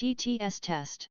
TTS test.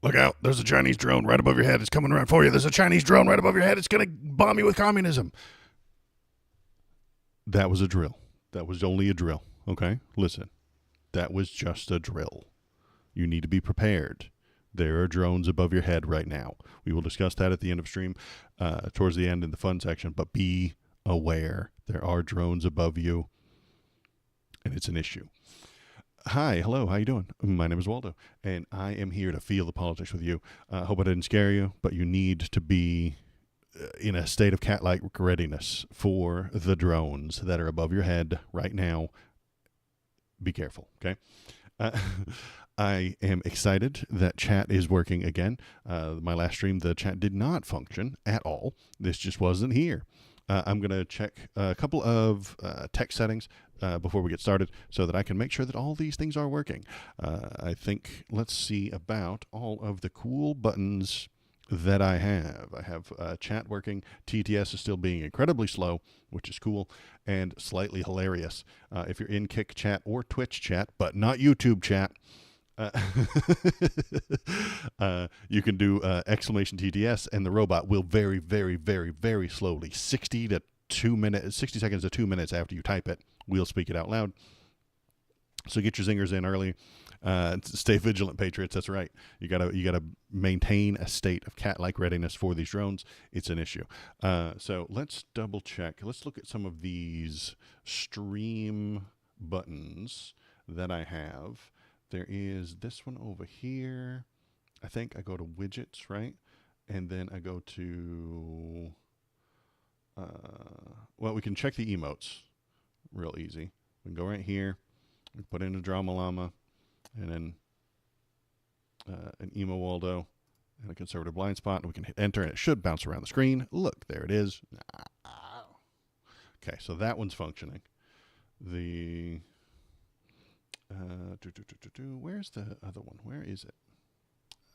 Look out, there's a Chinese drone right above your head. It's coming right for you. There's a Chinese drone right above your head. It's going to bomb you with communism. That was a drill. That was only a drill, okay? Listen, that was just a drill. You need to be prepared. There are drones above your head right now. We will discuss that at the end of stream, towards the end in the fun section, but be aware. There are drones above you, and it's an issue. Hi, hello, how you doing? My name is Waldo, and I am here to feel the politics with you. I hope I didn't scare you, but you need to be in a state of cat-like readiness for the drones that are above your head right now. Be careful, okay? I am excited that chat is working again. My last stream, the chat did not function at all. This just wasn't here. I'm going to check a couple of tech settings before we get started so that I can make sure that all these things are working. I think, let's see about all of the cool buttons that I have. I have chat working. TTS is still being incredibly slow, which is cool and slightly hilarious. If you're in Kick chat or Twitch chat, but not YouTube chat, you can do exclamation TTS, and the robot will very, very, very, very slowly, 60 seconds to 2 minutes after you type it, we'll speak it out loud. So get your zingers in early. Stay vigilant, patriots. That's right. You gotta maintain a state of cat-like readiness for these drones. It's an issue. So let's double check. Let's look at some of these stream buttons that I have. There is this one over here. I think I go to widgets, right? And then I go to, well, we can check the emotes real easy. We can go right here. We put in a Drama Llama, and then an Emo Waldo, and a Conservative Blind Spot. And we can hit enter, and it should bounce around the screen. Look, there it is. Okay, so that one's functioning. The... where's the other one? Where is it?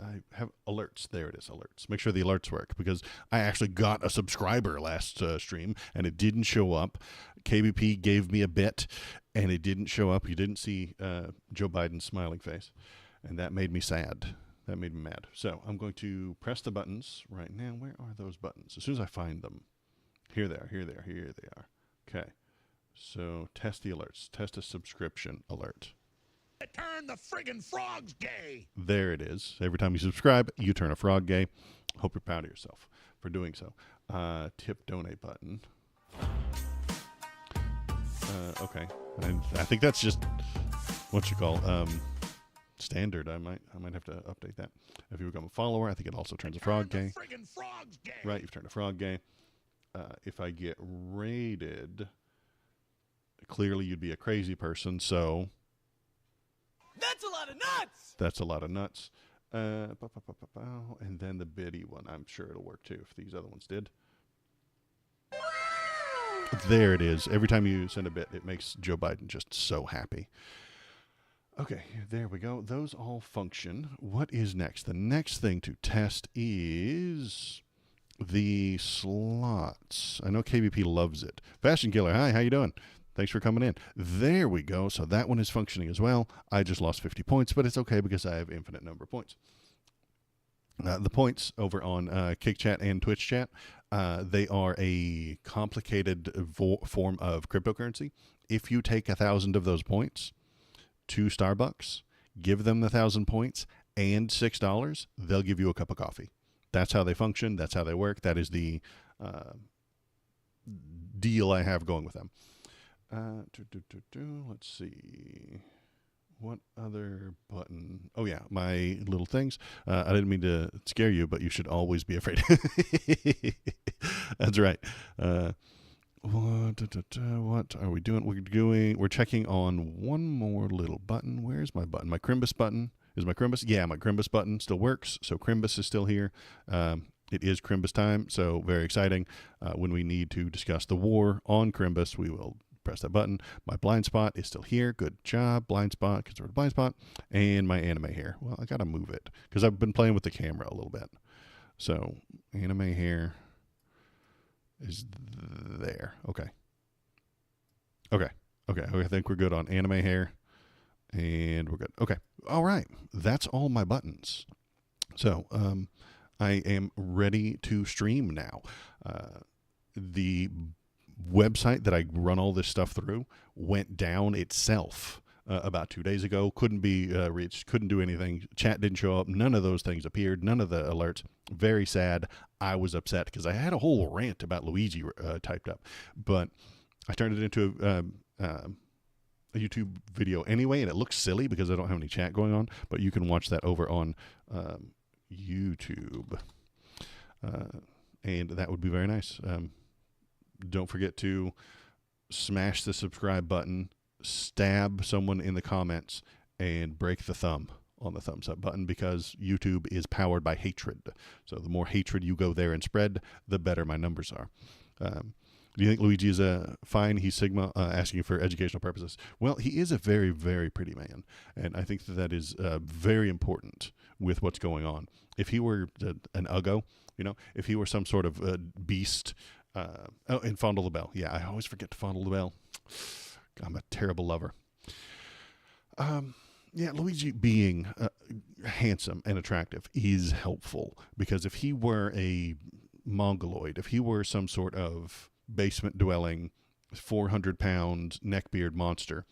I have alerts. There it is, alerts. Make sure the alerts work, because I actually got a subscriber last stream, and it didn't show up. KBP gave me a bit, and it didn't show up. You didn't see Joe Biden's smiling face, and that made me sad. That made me mad. So I'm going to press the buttons right now. Where are those buttons? As soon as I find them. Here they are, here they are, here they are. Okay. So test the alerts. Test a subscription alert. Turn the friggin' frogs gay. There it is. Every time you subscribe, you turn a frog gay. Hope you're proud of yourself for doing so. Tip donate button. Okay. I think that's just what you call standard. I might have to update that. If you become a follower, I think it also turns a frog gay. Friggin' frogs gay. Right, you've turned a frog gay. If I get raided, clearly you'd be a crazy person, so... That's a lot of nuts! That's a lot of nuts. And then the biddy one. I'm sure it'll work too if these other ones did. There it is. Every time you send a bit, it makes Joe Biden just so happy. Okay, there we go. Those all function. What is next? The next thing to test is the slots. I know KBP loves it. Fashion Killer, hi, how you doing? Thanks for coming in. There we go. So that one is functioning as well. I just lost 50 points, but it's okay because I have infinite number of points. The points over on Kick Chat and Twitch Chat, they are a complicated form of cryptocurrency. If you take 1,000 of those points to Starbucks, give them the 1,000 points and $6, they'll give you a cup of coffee. That's how they function. That's how they work. That is the deal I have going with them. Let's see. What other button? Oh, yeah, my little things. I didn't mean to scare you, but you should always be afraid. That's right. What are we doing? We're checking on one more little button. Where's my button? My Crimbus button. Is my Crimbus? Yeah, my Crimbus button still works. So Crimbus is still here. It is Crimbus time, so very exciting. When we need to discuss the war on Crimbus, we will press that button. My blind spot is still here. Good job, blind spot, conservative blind spot. And my anime hair. Well, I got to move it because I've been playing with the camera a little bit. So anime hair is there. Okay. I think we're good on anime hair. And we're good. Okay. All right. That's all my buttons. So I am ready to stream now. The website that I run all this stuff through went down itself about 2 days ago. Couldn't be reached, couldn't do anything. Chat didn't show up. None of those things appeared. None of the alerts. Very sad. I was upset because I had a whole rant about Luigi typed up. But I turned it into a YouTube video anyway, and it looks silly because I don't have any chat going on. But you can watch that over on YouTube. And that would be very nice. Don't forget to smash the subscribe button, stab someone in the comments, and break the thumb on the thumbs up button, because YouTube is powered by hatred. So the more hatred you go there and spread, the better my numbers are. Do you think Luigi is fine? He's Sigma, asking for educational purposes. Well, he is a very, very pretty man, and I think that is very important with what's going on. If he were an Uggo, if he were some sort of beast, and fondle the bell. Yeah, I always forget to fondle the bell. I'm a terrible lover. Yeah, Luigi being handsome and attractive is helpful, because if he were a mongoloid, if he were some sort of basement-dwelling, 400-pound neckbeard monster,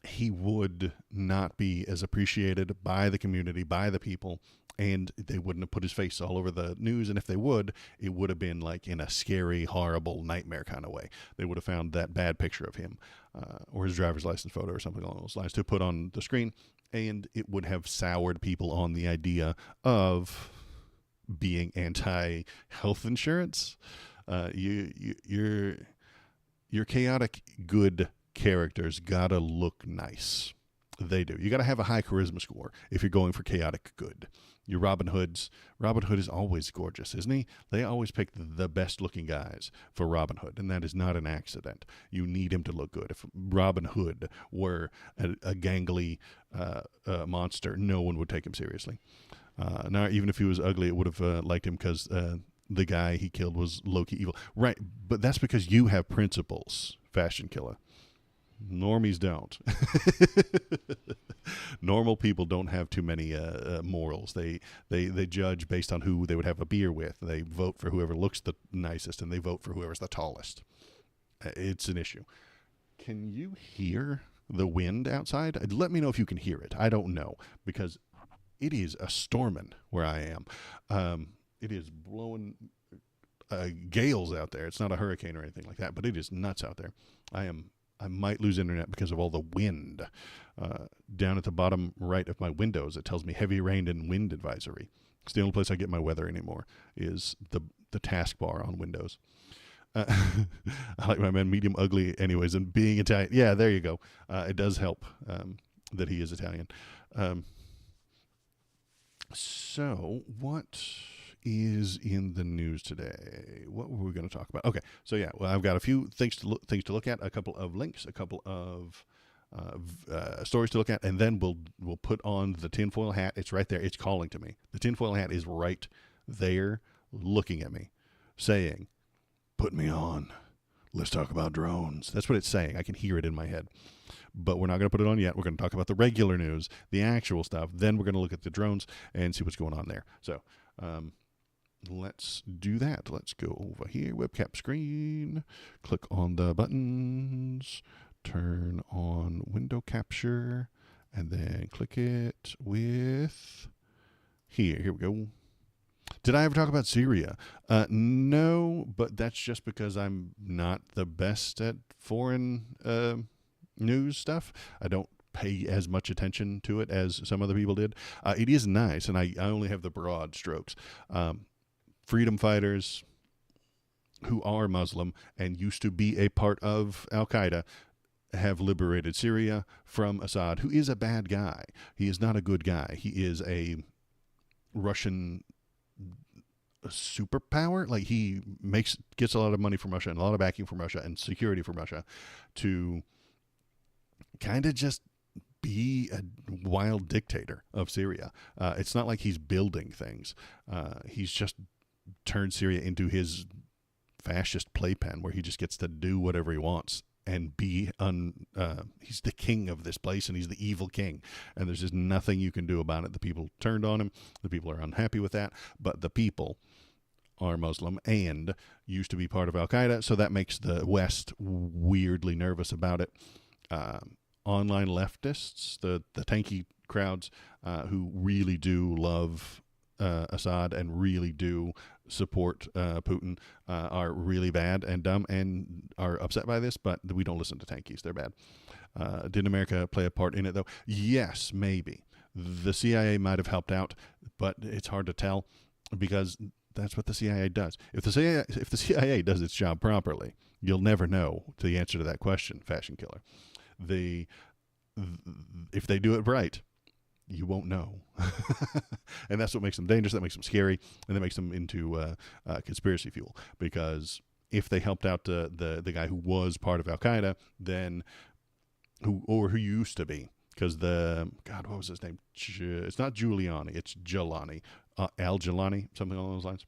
he would not be as appreciated by the community, by the people, and they wouldn't have put his face all over the news. And if they would, it would have been like in a scary, horrible nightmare kind of way. They would have found that bad picture of him or his driver's license photo or something along those lines to put on the screen, and it would have soured people on the idea of being anti-health insurance. Your chaotic good characters gotta look nice. They do. You gotta have a high charisma score if you're going for chaotic good. Your Robin Hood is always gorgeous, isn't he? They always pick the best looking guys for Robin Hood, and that is not an accident. You need him to look good. If Robin Hood were a gangly monster, no one would take him seriously. Now, even if he was ugly, it would have liked him, because the guy he killed was low-key evil. Right, but that's because you have principles, Fashion Killer. Normies don't. Normal people don't have too many morals. They judge based on who they would have a beer with. They vote for whoever looks the nicest, and they vote for whoever's the tallest. It's an issue. Can you hear the wind outside? Let me know if you can hear it. I don't know, because it is a storming where I am. It is blowing gales out there. It's not a hurricane or anything like that, but it is nuts out there. I might lose internet because of all the wind. Down at the bottom right of my windows, it tells me heavy rain and wind advisory. It's the only place I get my weather anymore, is the taskbar on Windows. I like my man medium ugly anyways, and being Italian. Yeah, there you go. It does help that he is Italian. So what is in the news today? What were we going to talk about? Okay, so yeah, well, I've got a few things to look at, a couple of links, a couple of stories to look at, and then we'll put on the tinfoil hat. It's right there. It's calling to me. The tinfoil hat is right there, looking at me, saying, "Put me on. Let's talk about drones." That's what it's saying. I can hear it in my head. But we're not going to put it on yet. We're going to talk about the regular news, the actual stuff. Then we're going to look at the drones and see what's going on there. So let's do that. Let's go over here, webcam screen, click on the buttons, turn on window capture, and then click it with here. Here we go. Did I ever talk about Syria? No, but that's just because I'm not the best at foreign news stuff. I don't pay as much attention to it as some other people did. It is nice, and I only have the broad strokes. Freedom fighters who are Muslim and used to be a part of Al-Qaeda have liberated Syria from Assad, who is a bad guy. He is not a good guy. He is a Russian superpower. Like, he gets a lot of money from Russia and a lot of backing from Russia and security from Russia to kind of just be a wild dictator of Syria. It's not like he's building things. He's just turned Syria into his fascist playpen where he just gets to do whatever he wants and be he's the king of this place, and he's the evil king, and there's just nothing you can do about it. The people turned on him. The people are unhappy with that, but the people are Muslim and used to be part of Al-Qaeda, so that makes the West weirdly nervous about it. Online leftists, the tanky crowds who really do love Assad and really do support Putin are really bad and dumb and are upset by this, but we don't listen to tankies. They're bad. Did America play a part in it, though? Yes, maybe. The CIA might have helped out, but it's hard to tell because that's what the CIA does. If the CIA does its job properly, you'll never know the answer to that question, Fashion Killer. If they do it right, you won't know. And that's what makes them dangerous. That makes them scary, and that makes them into conspiracy fuel. Because if they helped out the guy who was part of Al-Qaeda, then who used to be, because what was his name? It's not Giuliani, it's Jelani. Al-Jelani, something along those lines.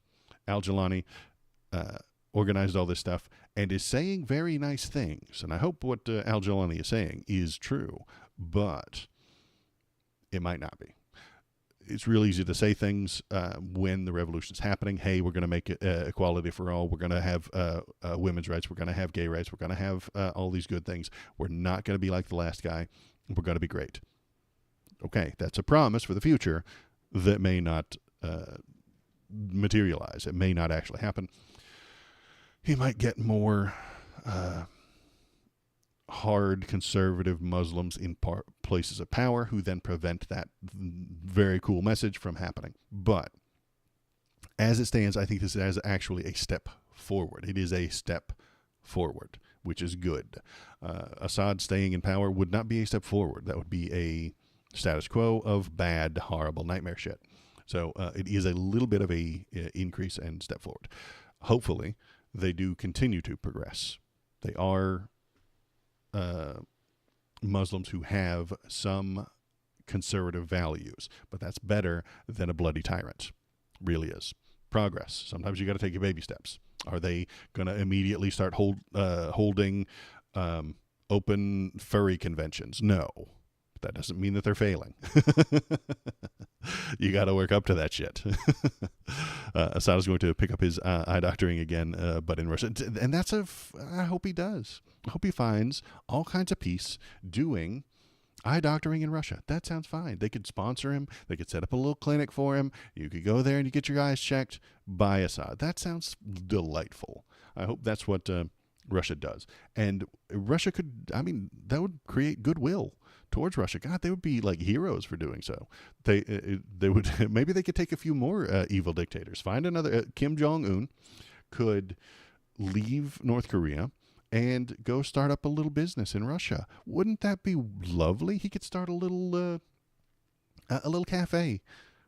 Al-Jelani organized all this stuff and is saying very nice things. And I hope what Al-Jelani is saying is true, but it might not be. It's real easy to say things when the revolution's happening. Hey, we're going to make it equality for all. We're going to have women's rights. We're going to have gay rights. We're going to have all these good things. We're not going to be like the last guy. We're going to be great. Okay, that's a promise for the future that may not materialize. It may not actually happen. He might get more hard conservative Muslims in places of power who then prevent that very cool message from happening. But as it stands, I think this is actually a step forward. It is a step forward, which is good. Assad staying in power would not be a step forward. That would be a status quo of bad, horrible nightmare shit. So it is a little bit of a increase and step forward. Hopefully, they do continue to progress. They are Muslims who have some conservative values, but that's better than a bloody tyrant. Really is. Progress. Sometimes you got to take your baby steps. Are they going to immediately start holding open furry conventions? No. That doesn't mean that they're failing. You got to work up to that shit. Assad is going to pick up his eye doctoring again, but in Russia. And I hope he does. I hope he finds all kinds of peace doing eye doctoring in Russia. That sounds fine. They could sponsor him. They could set up a little clinic for him. You could go there and you get your eyes checked by Assad. That sounds delightful. I hope that's what Russia does. And Russia that would create goodwill towards Russia. God, they would be like heroes for doing so. They would maybe they could take a few more evil dictators. Find another Kim Jong-un could leave North Korea and go start up a little business in Russia. Wouldn't that be lovely? He could start a little cafe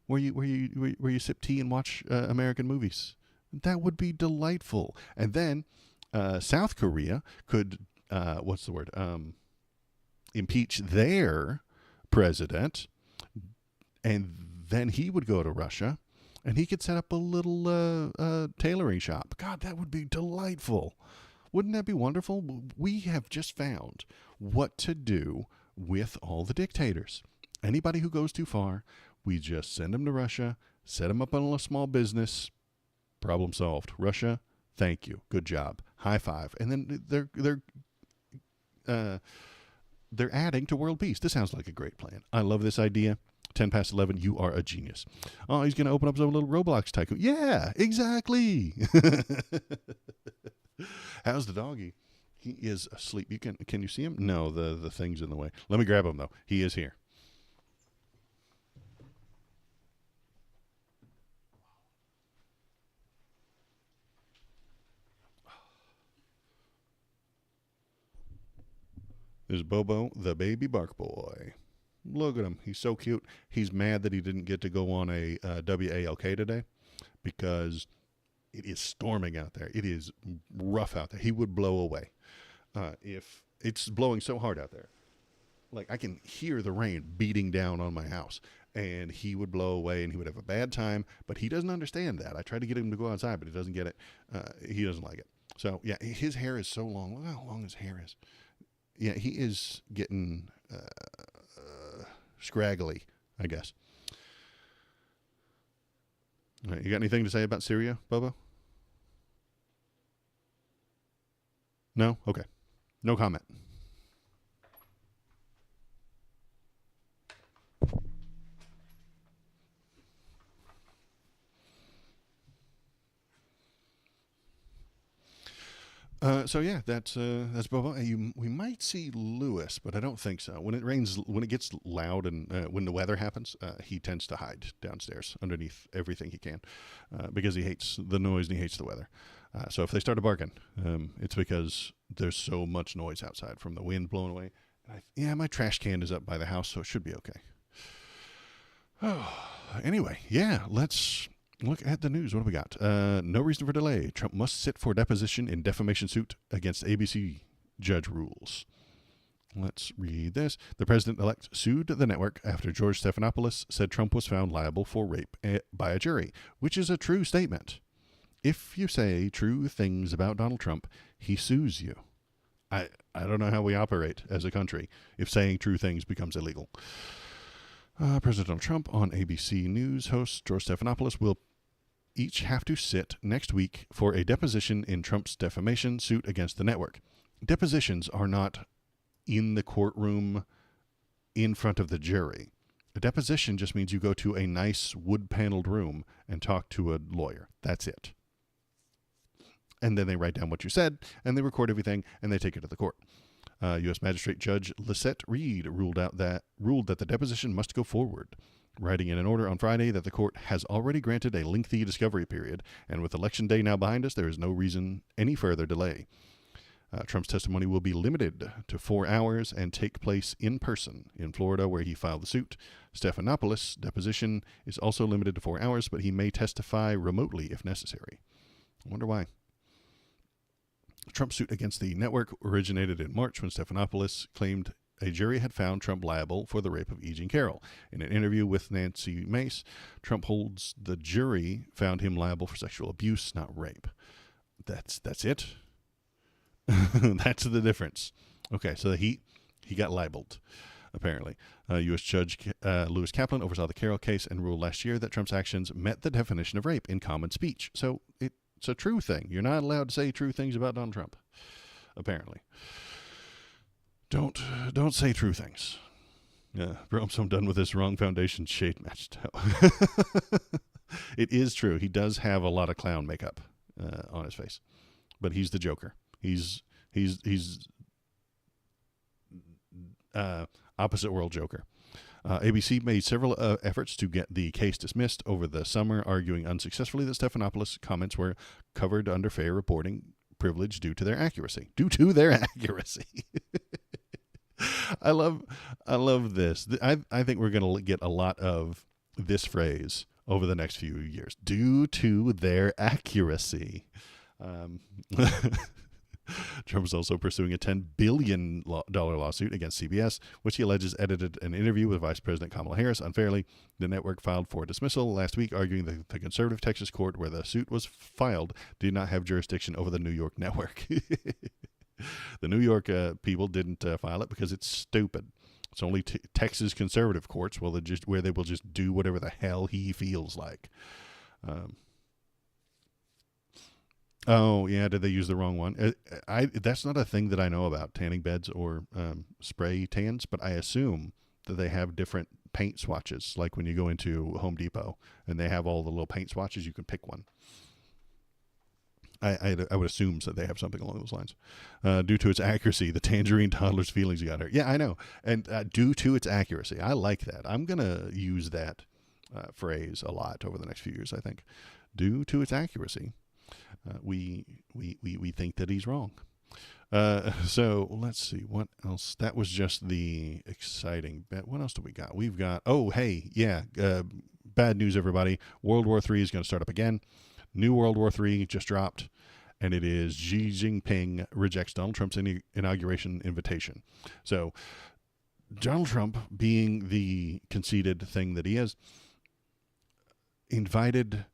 where you sip tea and watch American movies. That would be delightful. And then South Korea could impeach their president, and then he would go to Russia, and he could set up a little tailoring shop. God, that would be delightful. Wouldn't that be wonderful? We have just found what to do with all the dictators. Anybody who goes too far, we just send them to Russia, set them up on a small business, problem solved. Russia, thank you. Good job. High five. And then they're adding to world peace. This sounds like a great plan. I love this idea. 10 past 11, you are a genius. Oh, he's going to open up some little Roblox tycoon. Yeah, exactly. How's the doggy? He is asleep. Can you see him? No, the thing's in the way. Let me grab him, though. He is here. There's Bobo, the baby bark boy. Look at him. He's so cute. He's mad that he didn't get to go on a WALK today because it is storming out there. It is rough out there. He would blow away if it's blowing so hard out there. Like, I can hear the rain beating down on my house, and he would blow away, and he would have a bad time, but he doesn't understand that. I tried to get him to go outside, but he doesn't get it. He doesn't like it. So, yeah, his hair is so long. Look how long his hair is. yeah, he is getting scraggly, I guess. All right, you got anything to say about Syria, Bobo? No? Okay. No comment. So yeah, that's Bobo. We might see Lewis, but I don't think so. When it rains, when it gets loud, and when the weather happens, he tends to hide downstairs underneath everything he can, because he hates the noise and he hates the weather. So if they start barking, it's because there's so much noise outside from the wind blowing away. Yeah, my trash can is up by the house, so it should be okay. Oh, anyway, yeah, let's look at the news. What do we got? No reason for delay. Trump must sit for deposition in defamation suit against ABC judge rules. Let's read this. The president-elect sued the network after George Stephanopoulos said Trump was found liable for rape by a jury, which is a true statement. If you say true things about Donald Trump, he sues you. I don't know how we operate as a country if saying true things becomes illegal. President Donald Trump on ABC News host George Stephanopoulos will each have to sit next week for a deposition in Trump's defamation suit against the network. Depositions are not in the courtroom in front of the jury. A deposition just means you go to a nice wood-paneled room and talk to a lawyer. That's it. And then they write down what you said, and they record everything, and they take it to the court. U.S. Magistrate Judge Lisette Reed ruled that the deposition must go forward, writing in an order on Friday that the court has already granted a lengthy discovery period, and with Election Day now behind us, there is no reason any further delay. Trump's testimony will be limited to 4 hours and take place in person in Florida, where he filed the suit. Stephanopoulos' deposition is also limited to 4 hours, but he may testify remotely if necessary. I wonder why. Trump's suit against the network originated in March when Stephanopoulos claimed a jury had found Trump liable for the rape of E. Jean Carroll. In an interview with Nancy Mace, Trump holds the jury found him liable for sexual abuse, not rape. That's it? That's the difference. Okay, so he got libeled, apparently. U.S. Judge Lewis Kaplan oversaw the Carroll case and ruled last year that Trump's actions met the definition of rape in common speech. So it's a true thing. You're not allowed to say true things about Donald Trump, apparently. Don't say true things. Bro, I'm done with this wrong foundation shade match. It is true. He does have a lot of clown makeup on his face, but he's the Joker. He's opposite world Joker. ABC made several efforts to get the case dismissed over the summer, arguing unsuccessfully that Stephanopoulos' comments were covered under fair reporting privilege due to their accuracy. I love this. I think we're going to get a lot of this phrase over the next few years. Due to their accuracy. Trump is also pursuing a $10 billion lawsuit against CBS, which he alleges edited an interview with Vice President Kamala Harris unfairly. The network filed for dismissal last week, arguing that the conservative Texas court where the suit was filed did not have jurisdiction over the New York network. The New York people didn't file it because it's stupid. It's only Texas conservative courts where they will just do whatever the hell he feels like. Oh, yeah, did they use the wrong one? That's not a thing that I know about, tanning beds or spray tans, but I assume that they have different paint swatches, like when you go into Home Depot and they have all the little paint swatches, you can pick one. I would assume that they have something along those lines. Due to its accuracy, the tangerine toddler's feelings got hurt. Yeah, I know. And due to its accuracy, I like that. I'm going to use that phrase a lot over the next few years, I think. Due to its accuracy. We think that he's wrong. So let's see what else. That was just the exciting bit. What else do we got? We've got, bad news, everybody. World War III is going to start up again. New World War III just dropped, and it is Xi Jinping rejects Donald Trump's inauguration invitation. So Donald Trump, being the conceited thing that he is, invited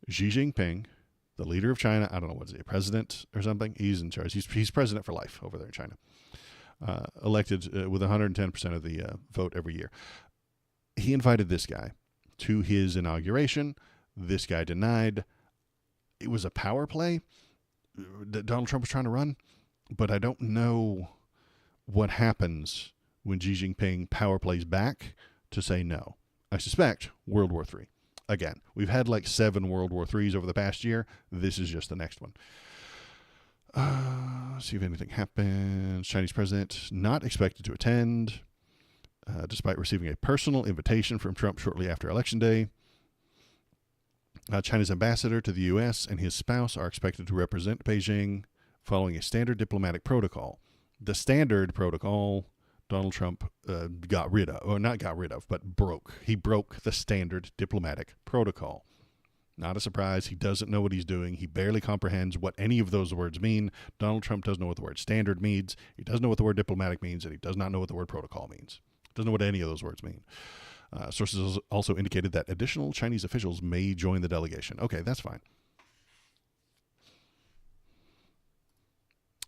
Xi Jinping, the leader of China. I don't know, what is he, a president or something? He's in charge. He's president for life over there in China. elected with 110% of the vote every year. He invited this guy to his inauguration. This guy denied. It was a power play that Donald Trump was trying to run, but I don't know what happens when Xi Jinping power plays back to say no. I suspect World War III. Again, we've had like 7 World War IIIs over the past year. This is just the next one. See if anything happens. Chinese president not expected to attend, despite receiving a personal invitation from Trump shortly after Election Day. China's ambassador to the U.S. and his spouse are expected to represent Beijing following a standard diplomatic protocol. The standard protocol Donald Trump got rid of, or not got rid of, but broke. He broke the standard diplomatic protocol. Not a surprise. He doesn't know what he's doing. He barely comprehends what any of those words mean. Donald Trump doesn't know what the word standard means. He doesn't know what the word diplomatic means, and he does not know what the word protocol means. Doesn't know what any of those words mean. Sources also indicated that additional Chinese officials may join the delegation. Okay, that's fine.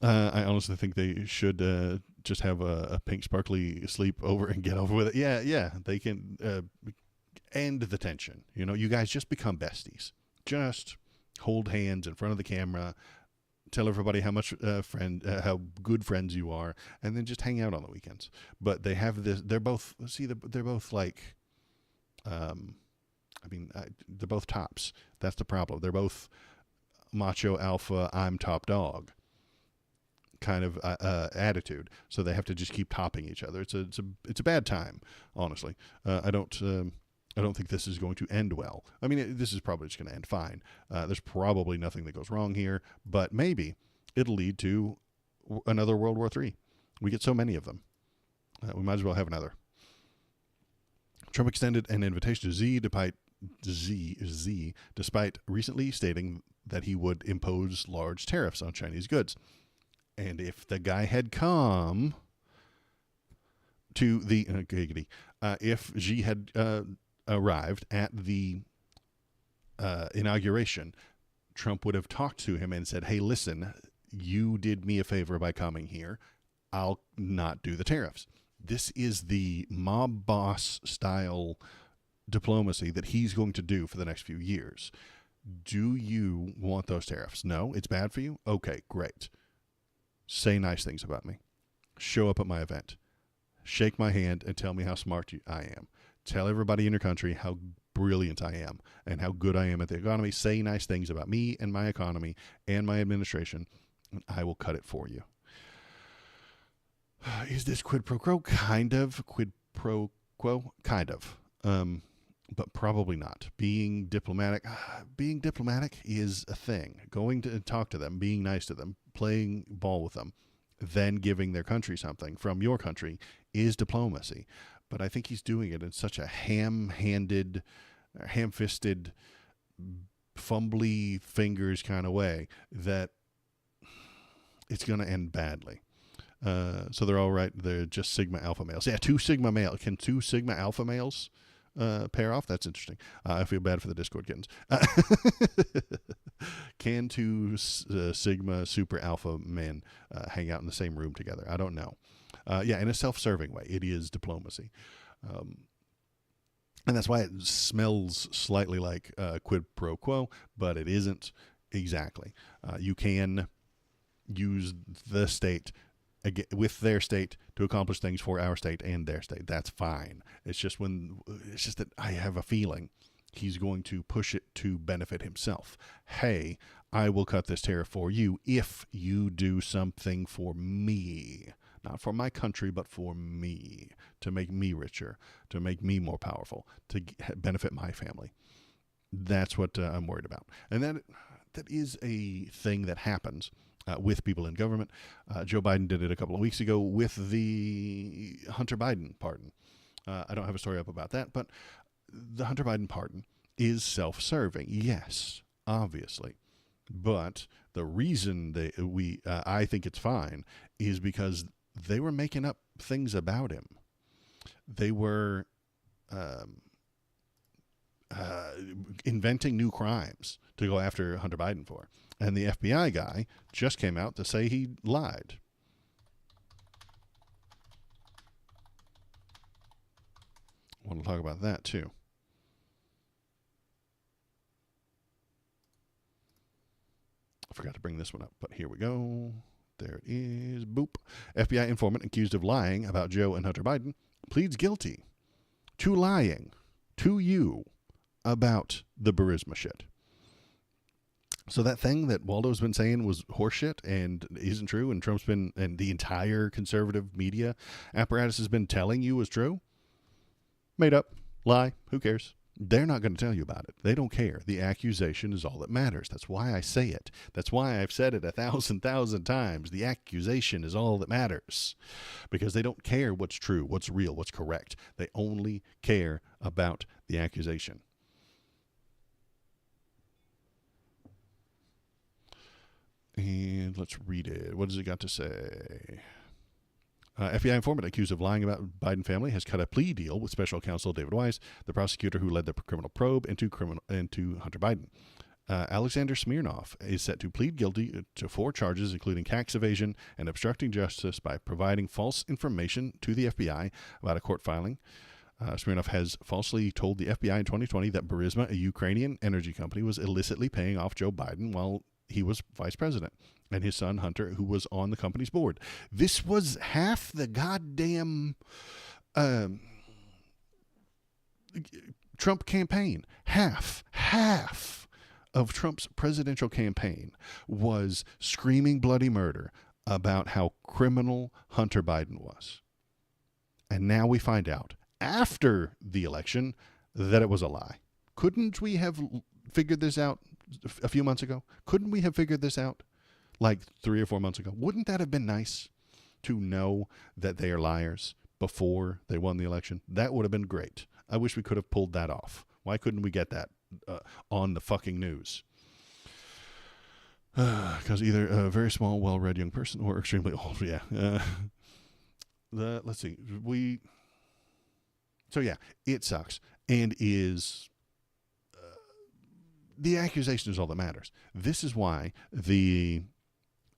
I honestly think they should just have a pink sparkly sleep over and get over with it. Yeah, they can end the tension. You know, you guys just become besties. Just hold hands in front of the camera, tell everybody how much how good friends you are, and then just hang out on the weekends. But they have this. They're both like, they're both tops. That's the problem. They're both macho alpha. I'm top dog kind of attitude. So they have to just keep topping each other. It's a bad time, honestly. I don't think this is going to end well. I mean, this is probably just going to end fine. There's probably nothing that goes wrong here, but maybe it'll lead to another World War III. We get so many of them. We might as well have another. Trump extended an invitation to Xi despite recently stating that he would impose large tariffs on Chinese goods. And if the guy had come to the if Xi had arrived at the inauguration, Trump would have talked to him and said, hey, listen, you did me a favor by coming here. I'll not do the tariffs. This is the mob boss style diplomacy that he's going to do for the next few years. Do you want those tariffs? No, it's bad for you? Okay, great. Say nice things about me. Show up at my event. Shake my hand and tell me how smart I am. Tell everybody in your country how brilliant I am and how good I am at the economy. Say nice things about me and my economy and my administration, and I will cut it for you. Is this quid pro quo? Kind of. Quid pro quo? Kind of. But probably not. Being diplomatic is a thing. Going to talk to them, being nice to them, playing ball with them, then giving their country something from your country is diplomacy. But I think he's doing it in such a ham-handed, ham-fisted, fumbly fingers kind of way that it's going to end badly. So they're all right. They're just Sigma alpha males. Yeah, 2 Sigma males. Can 2 Sigma alpha males pair off? That's interesting. I feel bad for the Discord kittens. Can 2 Sigma super alpha men hang out in the same room together? I don't know. In a self-serving way. It is diplomacy. And that's why it smells slightly like quid pro quo, but it isn't exactly. You can use the state with their state to accomplish things for our state and their state. That's fine. It's just that I have a feeling he's going to push it to benefit himself. Hey, I will cut this tariff for you if you do something for me. Not for my country, but for me, to make me richer, to make me more powerful, to benefit my family. That's what I'm worried about. And that is a thing that happens with people in government. Joe Biden did it a couple of weeks ago with the Hunter Biden pardon. I don't have a story up about that, but the Hunter Biden pardon is self-serving. Yes, obviously. But the reason I think it's fine is because they were making up things about him. They were inventing new crimes to go after Hunter Biden for. And the FBI guy just came out to say he lied. talk about that too. I forgot to bring this one up, but here we go. There it is. Boop. FBI informant accused of lying about Joe and Hunter Biden pleads guilty to lying to you about the Burisma shit. So that thing that Waldo's been saying was horseshit and isn't true, and Trump's been, and the entire conservative media apparatus has been telling you is true, made up, lie, who cares? They're not going to tell you about it. They don't care. The accusation is all that matters. That's why I say it. That's why I've said it 1,000 times. The accusation is all that matters, because they don't care what's true, what's real, what's correct. They only care about the accusation. And let's read it. What does it got to say? FBI informant accused of lying about Biden family has cut a plea deal with special counsel David Weiss, the prosecutor who led the criminal probe into Hunter Biden. Alexander Smirnov is set to plead guilty to 4 charges, including tax evasion and obstructing justice by providing false information to the FBI about a court filing. Smirnov has falsely told the FBI in 2020 that Burisma, a Ukrainian energy company, was illicitly paying off Joe Biden while he was vice president, and his son Hunter, who was on the company's board. This was half the goddamn Trump campaign. Half of Trump's presidential campaign was screaming bloody murder about how criminal Hunter Biden was. And now we find out, after the election, that it was a lie. Couldn't we have figured this out a few months ago? Couldn't we have figured this out like 3 or 4 months ago? Wouldn't that have been nice to know that they are liars before they won the election? That would have been great. I wish we could have pulled that off. Why couldn't we get that on the fucking news? Because either a very small, well-read young person or extremely old. Yeah. Let's see. So yeah, it sucks and is. The accusation is all that matters. This is why the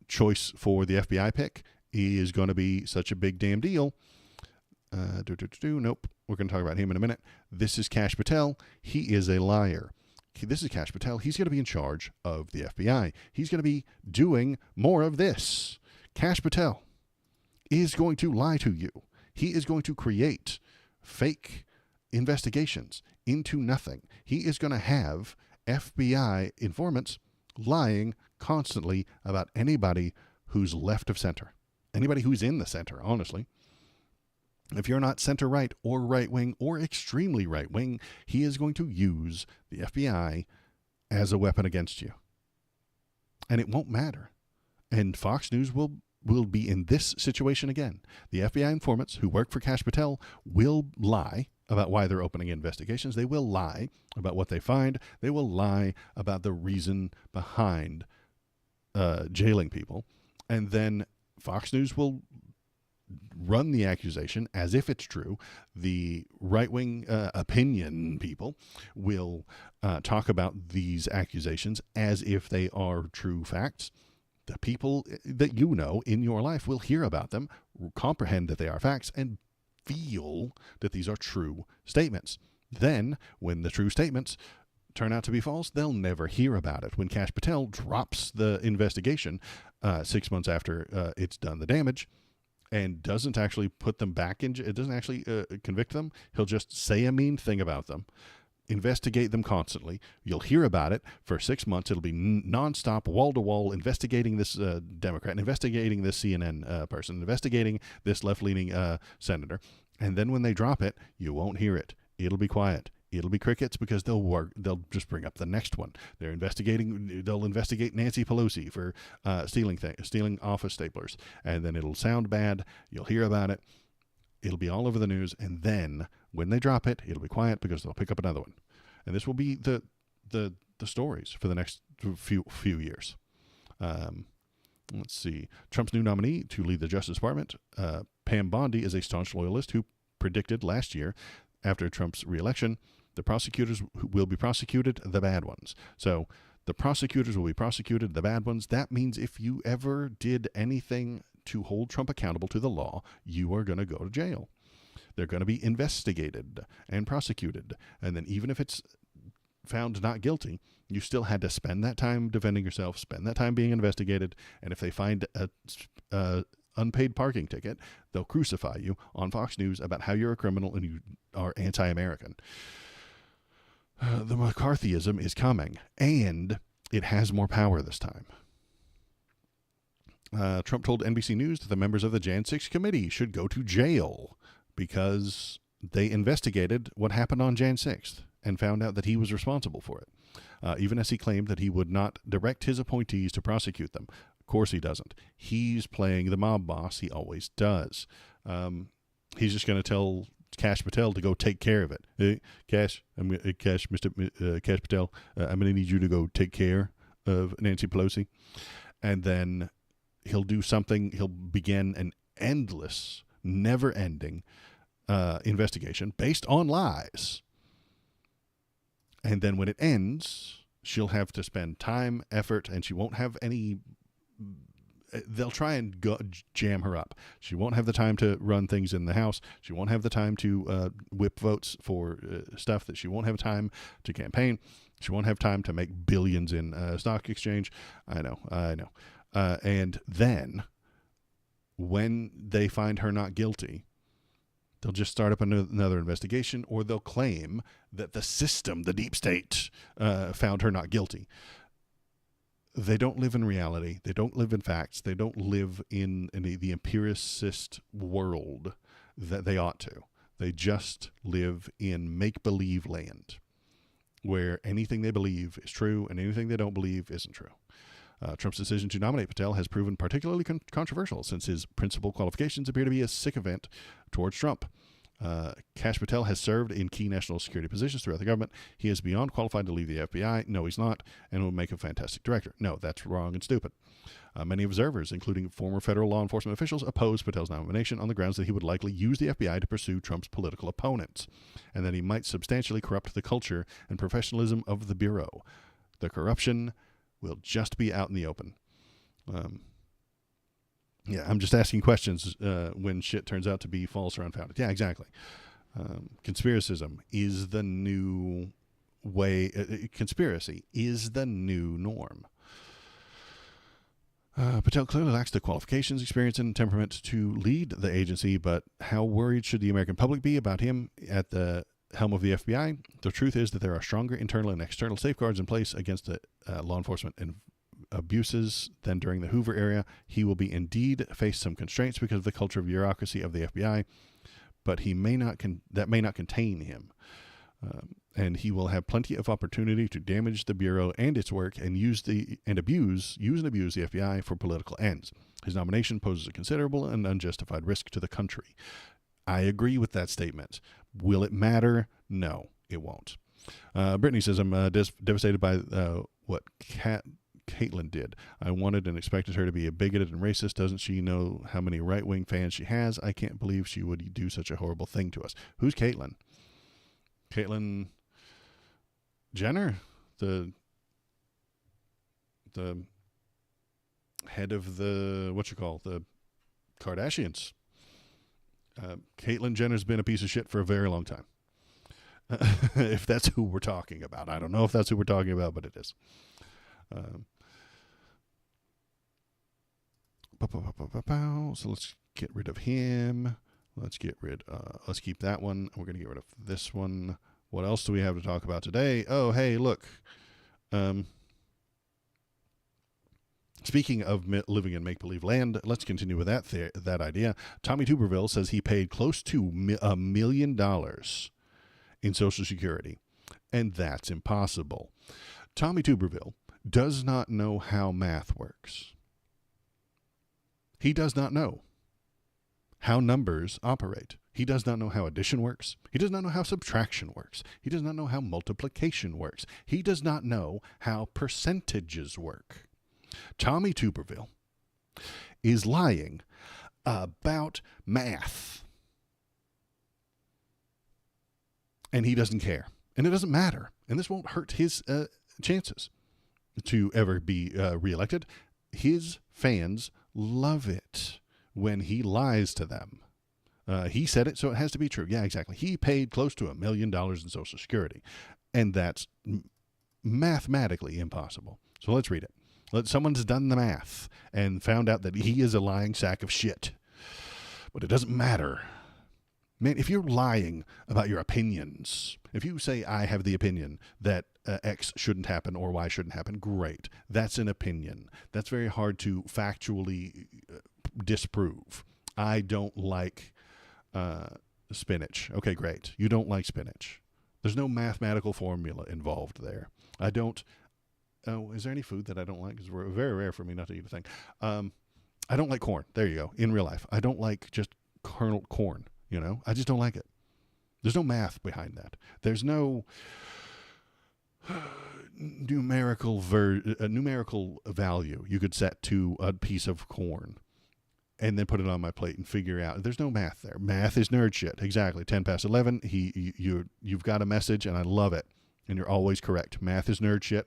choice for the FBI pick is going to be such a big damn deal. Nope. We're going to talk about him in a minute. This is Kash Patel. He is a liar. This is Kash Patel. He's going to be in charge of the FBI. He's going to be doing more of this. Kash Patel is going to lie to you. He is going to create fake investigations into nothing. He is going to have FBI informants lying constantly about anybody who's left of center. Anybody who's in the center, honestly. If you're not center right or right wing or extremely right wing, he is going to use the FBI as a weapon against you. And it won't matter. And Fox News will be in this situation again. The FBI informants who work for Kash Patel will lie about why they're opening investigations. They will lie about what they find. They will lie about the reason behind jailing people. And then Fox News will run the accusation as if it's true. The right-wing opinion people will talk about these accusations as if they are true facts. The people that you know in your life will hear about them, comprehend that they are facts, and feel that these are true statements. Then, when the true statements turn out to be false, they'll never hear about it. When Kash Patel drops the investigation 6 months after it's done the damage and doesn't actually put them back in, it doesn't actually convict them, he'll just say a mean thing about them, investigate them constantly. You'll hear about it for 6 months. It'll be nonstop, wall-to-wall, investigating this Democrat, investigating this CNN person, investigating this left-leaning senator. And then when they drop it, you won't hear it. It'll be quiet. It'll be crickets because they'll just bring up the next one. They'll investigate Nancy Pelosi for stealing office staplers. And then it'll sound bad. You'll hear about it. It'll be all over the news. And then when they drop it, it'll be quiet because they'll pick up another one. And this will be the stories for the next few years. Let's see. Trump's new nominee to lead the Justice Department, Pam Bondi, is a staunch loyalist who predicted last year, after Trump's reelection, the prosecutors will be prosecuted, the bad ones. So the prosecutors will be prosecuted, the bad ones. That means if you ever did anything to hold Trump accountable to the law, you are going to go to jail. They're going to be investigated and prosecuted. And then even if it's found not guilty, you still had to spend that time defending yourself, spend that time being investigated. And if they find a unpaid parking ticket, they'll crucify you on Fox News about how you're a criminal and you are anti-American. The McCarthyism is coming, and it has more power this time. Trump told NBC News that the members of the Jan 6 committee should go to jail because they investigated what happened on Jan 6th and found out that he was responsible for it, even as he claimed that he would not direct his appointees to prosecute them. Of course he doesn't. He's playing the mob boss. He always does. He's just going to tell Kash Patel to go take care of it. Kash, Kash Patel, I'm going to need you to go take care of Nancy Pelosi. And then he'll do something. He'll begin an endless, never-ending investigation based on lies. And then when it ends, she'll have to spend time, effort, and she won't have any. They'll try and jam her up. She won't have the time to run things in the House. She won't have the time to whip votes for stuff that she won't have time to campaign. She won't have time to make billions in stock exchange. I know. And then when they find her not guilty, they'll just start up another investigation, or they'll claim that the system, the deep state, found her not guilty. They don't live in reality. They don't live in facts. They don't live in the empiricist world that they ought to. They just live in make-believe land where anything they believe is true and anything they don't believe isn't true. Trump's decision to nominate Patel has proven particularly controversial since his principal qualifications appear to be a sycophant towards Trump. Kash Patel has served in key national security positions throughout the government. He is beyond qualified to lead the FBI. No, he's not, and will make a fantastic director. No, that's wrong and stupid. Many observers, including former federal law enforcement officials, oppose Patel's nomination on the grounds that he would likely use the FBI to pursue Trump's political opponents, and that he might substantially corrupt the culture and professionalism of the Bureau. The corruption will just be out in the open. Yeah, I'm just asking questions when shit turns out to be false or unfounded. Yeah, exactly. Conspiracism is the new way. Conspiracy is the new norm. Patel clearly lacks the qualifications, experience, and temperament to lead the agency, but how worried should the American public be about him at the helm of the FBI? The truth is that there are stronger internal and external safeguards in place against the law enforcement and abuses than during the Hoover era. He will be indeed face some constraints because of the culture of bureaucracy of the FBI, but he may not that may not contain him. And he will have plenty of opportunity to damage the Bureau and its work and use and abuse the FBI for political ends. His nomination poses a considerable and unjustified risk to the country. I agree with that statement. Will it matter? No, it won't. Brittany says, I'm devastated by what Caitlyn did. I wanted and expected her to be a bigoted and racist. Doesn't she know how many right-wing fans she has? I can't believe she would do such a horrible thing to us. Who's Caitlyn? Caitlyn Jenner? The head of the, the Kardashians. Caitlyn Jenner's been a piece of shit for a very long time. If that's who we're talking about. I don't know if that's who we're talking about, but it is. So let's get rid of him. Let's keep that one. We're going to get rid of this one. What else do we have to talk about today? Oh, hey, look. Speaking of living in make-believe land, let's continue with that idea. Tommy Tuberville says he paid close to $1 million in Social Security, and that's impossible. Tommy Tuberville does not know how math works. He does not know how numbers operate. He does not know how addition works. He does not know how subtraction works. He does not know how multiplication works. He does not know how percentages work. Tommy Tuberville is lying about math. And he doesn't care. And it doesn't matter. And this won't hurt his chances to ever be reelected. His fans love it when he lies to them He said it, so it has to be true. Yeah, exactly. He paid close to $1 million in Social Security, and that's mathematically impossible. So let's read it. Someone's done the math and found out that he is a lying sack of shit. But it doesn't matter. Man, if you're lying about your opinions, if you say, I have the opinion that X shouldn't happen or Y shouldn't happen, great. That's an opinion. That's very hard to factually disprove. I don't like spinach. Okay, great. You don't like spinach. There's no mathematical formula involved there. I don't... Oh, is there any food that I don't like? It's very rare for me not to eat a thing. I don't like corn. There you go. In real life. I don't like just kerneled corn. You know, I just don't like it. There's no math behind that. There's no numerical value you could set to a piece of corn and then put it on my plate and figure out. There's no math there. Math is nerd shit. Exactly. 10 past 11. You've got a message, and I love it. And you're always correct. Math is nerd shit.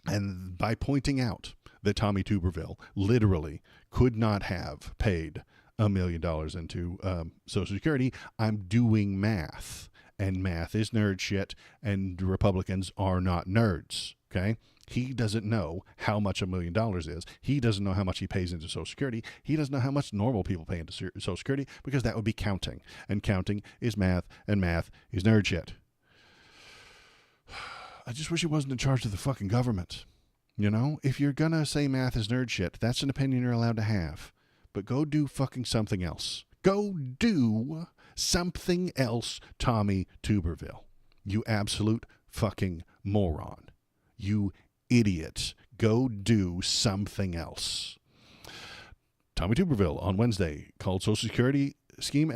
And by pointing out that Tommy Tuberville literally could not have paid $1 million into Social Security, I'm doing math, and math is nerd shit, and Republicans are not nerds. Okay, he doesn't know how much $1 million is. He doesn't know how much he pays into Social Security. He doesn't know how much normal people pay into Social Security, because that would be counting, and counting is math, and math is nerd shit. I just wish he wasn't in charge of the fucking government. You know, if you're gonna say math is nerd shit, that's an opinion you're allowed to have. But go do fucking something else. Go do something else, Tommy Tuberville. You absolute fucking moron. You idiot. Go do something else. Tommy Tuberville on Wednesday called Social Security scheme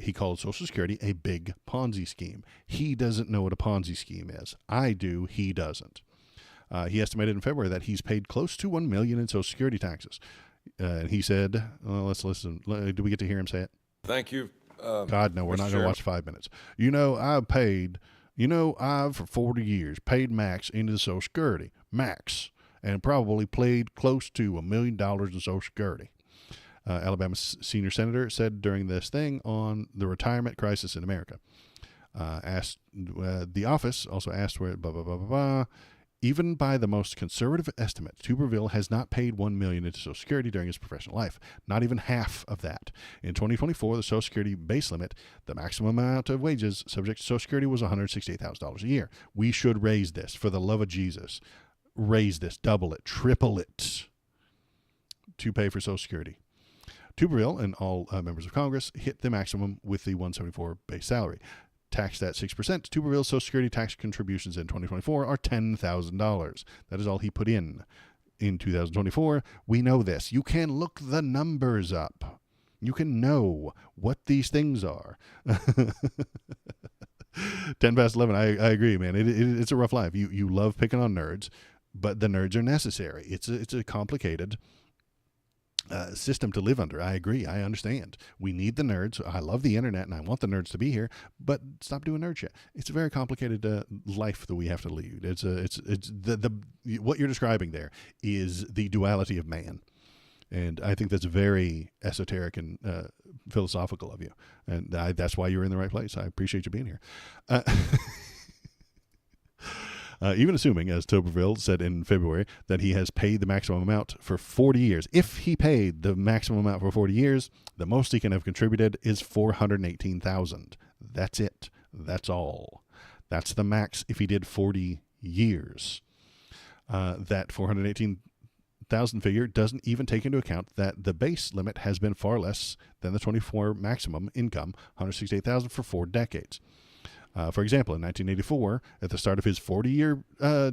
he called Social Security a big Ponzi scheme. He doesn't know what a Ponzi scheme is. I do. He doesn't. He estimated in February that he's paid close to $1 million in Social Security taxes. And he said, let's listen. Do we get to hear him say it? Thank you. God, no, we're not going to watch 5 minutes. I've for 40 years paid max into the Social Security. Max. And probably paid close to $1 million in Social Security. Alabama senior senator said during this thing on the retirement crisis in America. The office also asked where, blah, blah, blah, blah, blah. Even by the most conservative estimate, Tuberville has not paid $1 million into Social Security during his professional life. Not even half of that. In 2024, the Social Security base limit, the maximum amount of wages subject to Social Security, was $168,000 a year. We should raise this, for the love of Jesus. Raise this, double it, triple it, to pay for Social Security. Tuberville and all members of Congress hit the maximum with the $174 base salary. Taxed at 6%, Tuberville's Social Security tax contributions in 2024 are $10,000. That is all he put in 2024. We know this. You can look the numbers up. You can know what these things are. 10 past 11, I agree, man. It's a rough life. You love picking on nerds, but the nerds are necessary. It's a complicated system to live under. I agree. I understand. We need the nerds. I love the internet, and I want the nerds to be here. But stop doing nerd shit. It's a very complicated life that we have to lead. It's what you're describing there is the duality of man, and I think that's very esoteric and philosophical of you. And that's why you're in the right place. I appreciate you being here. Even assuming, as Tuberville said in February, that he has paid the maximum amount for 40 years. If he paid the maximum amount for 40 years, the most he can have contributed is $418,000. That's it. That's all. That's the max if he did 40 years. That $418,000 figure doesn't even take into account that the base limit has been far less than the 24 maximum income, $168,000 for 4 decades. For example, in 1984, at the start of his 40-year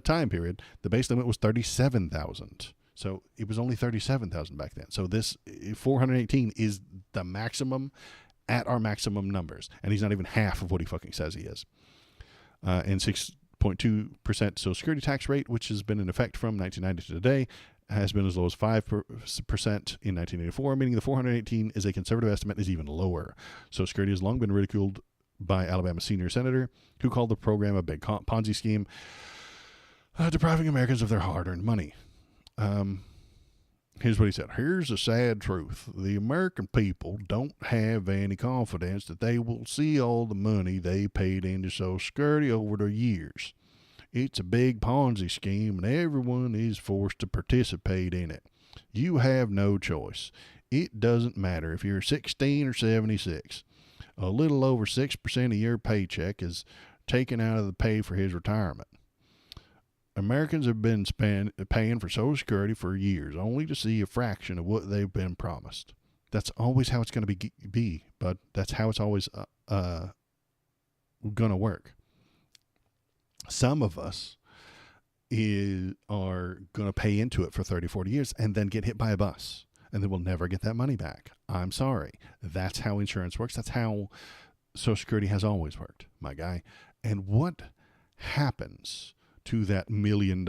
time period, the base limit was $37,000. So it was only $37,000 back then. So this 418 is the maximum at our maximum numbers, and he's not even half of what he fucking says he is. And 6.2% Social Security tax rate, which has been in effect from 1990 to today, has been as low as 5% in 1984, meaning the 418 is a conservative estimate is even lower. Social Security has long been ridiculed by Alabama senior senator, who called the program a big Ponzi scheme, depriving Americans of their hard-earned money. Here's what he said. Here's the sad truth. The American people don't have any confidence that they will see all the money they paid into Social Security over the years. It's a big Ponzi scheme, and everyone is forced to participate in it. You have no choice. It doesn't matter if you're 16 or 76. A little over 6% of your paycheck is taken out of the pay for his retirement. Americans have been paying for Social Security for years, only to see a fraction of what they've been promised. That's always how it's going to be, but that's how it's always going to work. Some of us are going to pay into it for 30, 40 years and then get hit by a bus, and then we'll never get that money back. I'm sorry. That's how insurance works. That's how Social Security has always worked, my guy. And what happens to that $1 million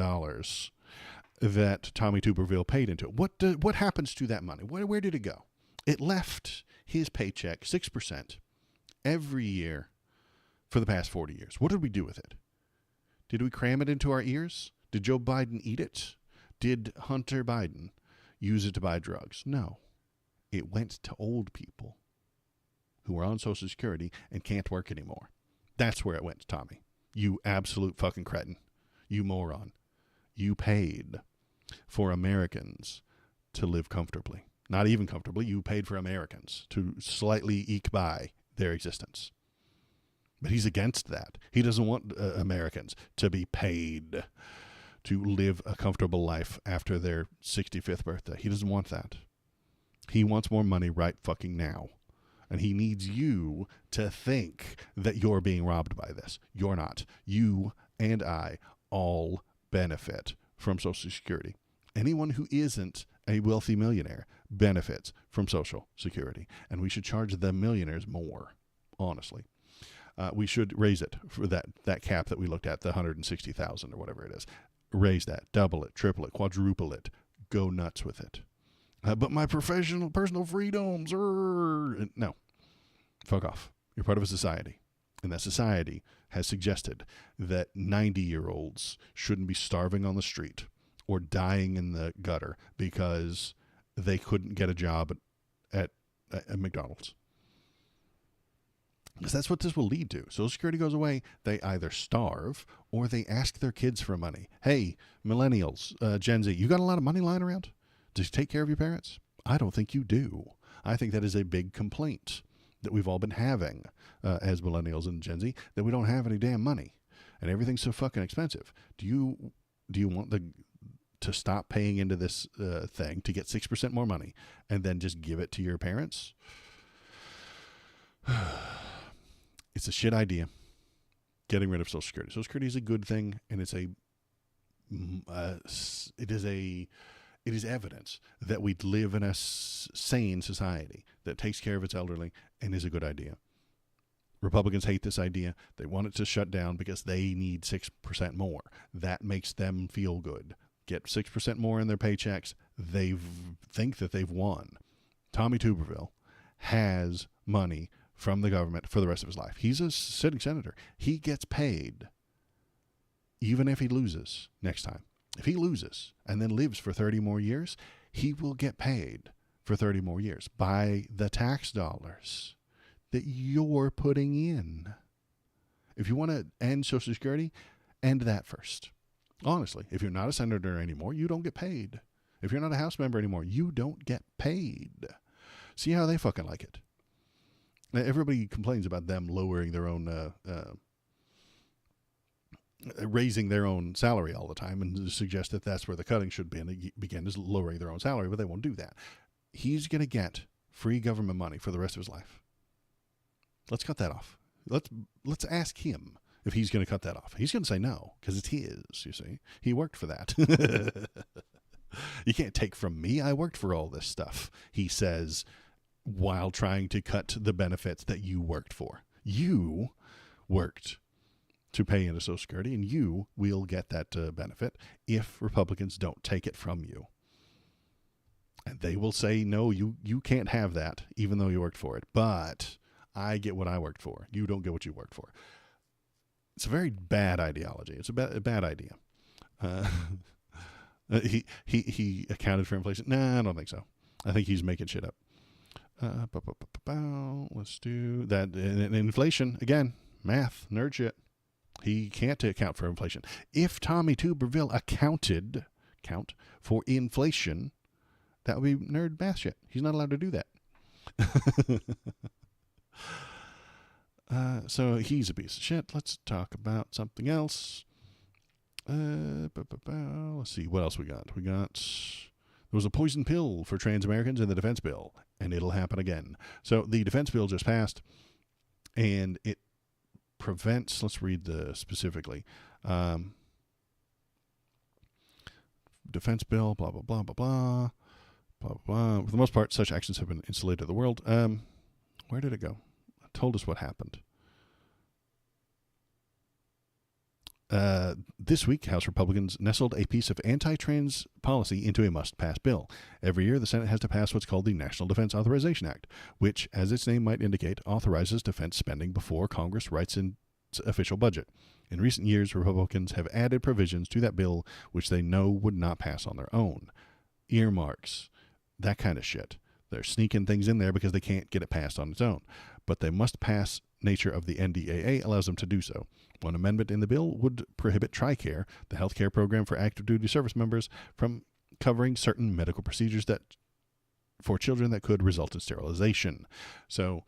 that Tommy Tuberville paid into it? What happens to that money? Where did it go? It left his paycheck 6% every year for the past 40 years. What did we do with it? Did we cram it into our ears? Did Joe Biden eat it? Did Hunter Biden use it to buy drugs? No. It went to old people who are on Social Security and can't work anymore. That's where it went, Tommy. You absolute fucking cretin. You moron. You paid for Americans to live comfortably. Not even comfortably. You paid for Americans to slightly eke by their existence. But he's against that. He doesn't want Americans to be paid to live a comfortable life after their 65th birthday. He doesn't want that. He wants more money right fucking now. And he needs you to think that you're being robbed by this. You're not. You and I all benefit from Social Security. Anyone who isn't a wealthy millionaire benefits from Social Security. And we should charge the millionaires more, honestly. We should raise it for that cap that we looked at, the 160,000 or whatever it is. Raise that, double it, triple it, quadruple it. Go nuts with it. But my personal freedoms, no. Fuck off. You're part of a society. And that society has suggested that 90-year-olds shouldn't be starving on the street or dying in the gutter because they couldn't get a job at McDonald's. Because that's what this will lead to. Social Security goes away, they either starve or they ask their kids for money. Hey, millennials, Gen Z, you got a lot of money lying around? Do you take care of your parents? I don't think you do. I think that is a big complaint that we've all been having as millennials and Gen Z, that we don't have any damn money and everything's so fucking expensive. Do you want to stop paying into this thing to get 6% more money and then just give it to your parents? It's a shit idea. Getting rid of Social Security. Social Security is a good thing, and it is evidence that we live in a sane society that takes care of its elderly and is a good idea. Republicans hate this idea. They want it to shut down because they need 6% more. That makes them feel good. Get 6% more in their paychecks. They think that they've won. Tommy Tuberville has money from the government for the rest of his life. He's a sitting senator. He gets paid even if he loses next time. If he loses and then lives for 30 more years, he will get paid for 30 more years by the tax dollars that you're putting in. If you want to end Social Security, end that first. Honestly, if you're not a senator anymore, you don't get paid. If you're not a House member anymore, you don't get paid. See how they fucking like it. Everybody complains about them lowering their own, raising their own salary all the time and suggest that that's where the cutting should begin is lowering their own salary, but they won't do that. He's going to get free government money for the rest of his life. Let's cut that off. Let's ask him if he's going to cut that off. He's going to say no because it's his, you see. He worked for that. You can't take from me. I worked for all this stuff, he says, while trying to cut the benefits that you worked for. You worked to pay into Social Security, and you will get that benefit if Republicans don't take it from you. And they will say, no, you can't have that, even though you worked for it. But I get what I worked for. You don't get what you worked for. It's a very bad ideology. It's a bad idea. He accounted for inflation. Nah, I don't think so. I think he's making shit up. Let's do that. And inflation, again, math, nerd shit. He can't account for inflation. If Tommy Tuberville count for inflation, that would be nerd math shit. He's not allowed to do that. So he's a piece of shit. Let's talk about something else. Let's see what else we got. There was a poison pill for trans Americans in the defense bill, and it'll happen again. So the defense bill just passed, and it prevents. Let's read the specifically. Defense bill. Blah blah blah blah blah blah blah. For the most part, such actions have been insulated to the world. Where did it go? It told us what happened. This week, House Republicans nestled a piece of anti-trans policy into a must-pass bill. Every year, the Senate has to pass what's called the National Defense Authorization Act, which, as its name might indicate, authorizes defense spending before Congress writes in its official budget. In recent years, Republicans have added provisions to that bill which they know would not pass on their own. Earmarks, that kind of shit. They're sneaking things in there because they can't get it passed on its own. But the must-pass nature of the NDAA allows them to do so. One amendment in the bill would prohibit TRICARE, the health care program for active duty service members, from covering certain medical procedures for children that could result in sterilization. So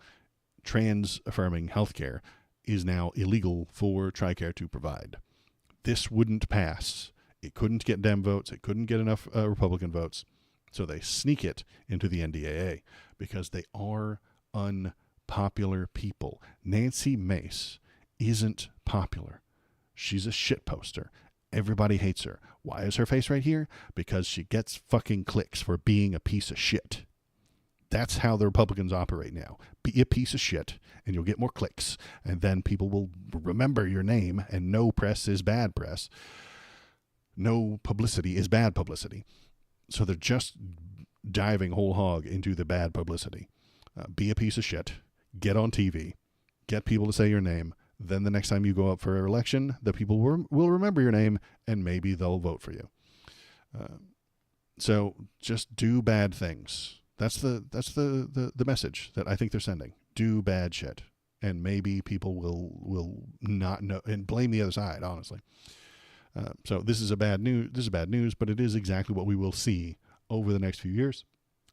trans-affirming health care is now illegal for TRICARE to provide. This wouldn't pass. It couldn't get Dem votes. It couldn't get enough Republican votes. So they sneak it into the NDAA because they are unpopular people. Nancy Mace isn't popular. She's a shit poster. Everybody hates her. Why is her face right here? Because she gets fucking clicks for being a piece of shit. That's how the Republicans operate now. Be a piece of shit, and you'll get more clicks, and then people will remember your name, and no press is bad press. No publicity is bad publicity. So they're just diving whole hog into the bad publicity. Be a piece of shit. Get on TV. Get people to say your name. Then the next time you go up for an election, the people will remember your name, and maybe they'll vote for you. So just do bad things. That's the message that I think they're sending. Do bad shit, and maybe people will not know and blame the other side. Honestly, so this is bad news, but it is exactly what we will see over the next few years.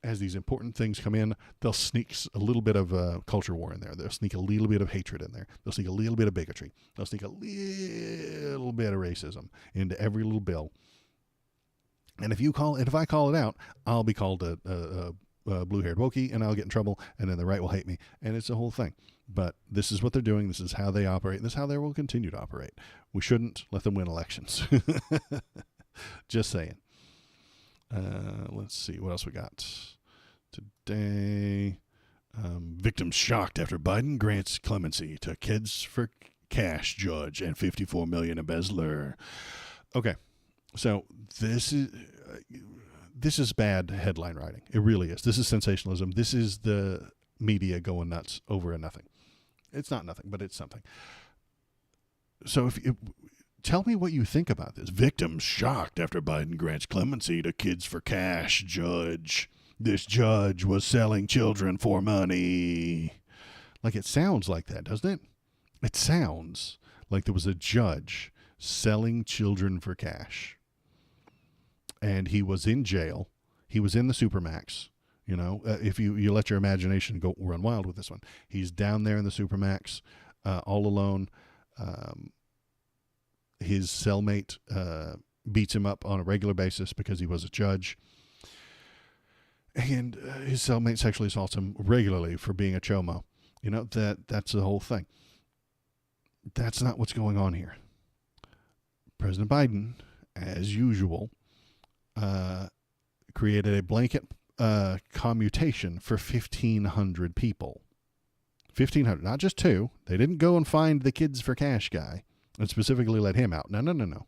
As these important things come in, they'll sneak a little bit of culture war in there. They'll sneak a little bit of hatred in there. They'll sneak a little bit of bigotry. They'll sneak a little bit of racism into every little bill. And if I call it out, I'll be called a blue-haired wokey, and I'll get in trouble, and then the right will hate me, and it's a whole thing. But this is what they're doing. This is how they operate. And this is how they will continue to operate. We shouldn't let them win elections. Just saying. Let's see what else we got today. Victims shocked after Biden grants clemency to kids for cash judge and $54 million embezzler. Okay, so this is bad headline writing. It really is. This is sensationalism. This is the media going nuts over a nothing. It's not nothing, but it's something. So tell me what you think about this. Victims shocked after Biden grants clemency to kids for cash judge. This judge was selling children for money. Like, it sounds like that, doesn't it? It sounds like there was a judge selling children for cash. And he was in jail. He was in the Supermax. You know, if you let your imagination go run wild with this one. He's down there in the Supermax, all alone. His cellmate beats him up on a regular basis because he was a judge. And his cellmate sexually assaults him regularly for being a chomo. You know, that's the whole thing. That's not what's going on here. President Biden, as usual, created a blanket commutation for 1,500 people. 1,500, not just two. They didn't go and find the kids for cash guy and specifically let him out. No.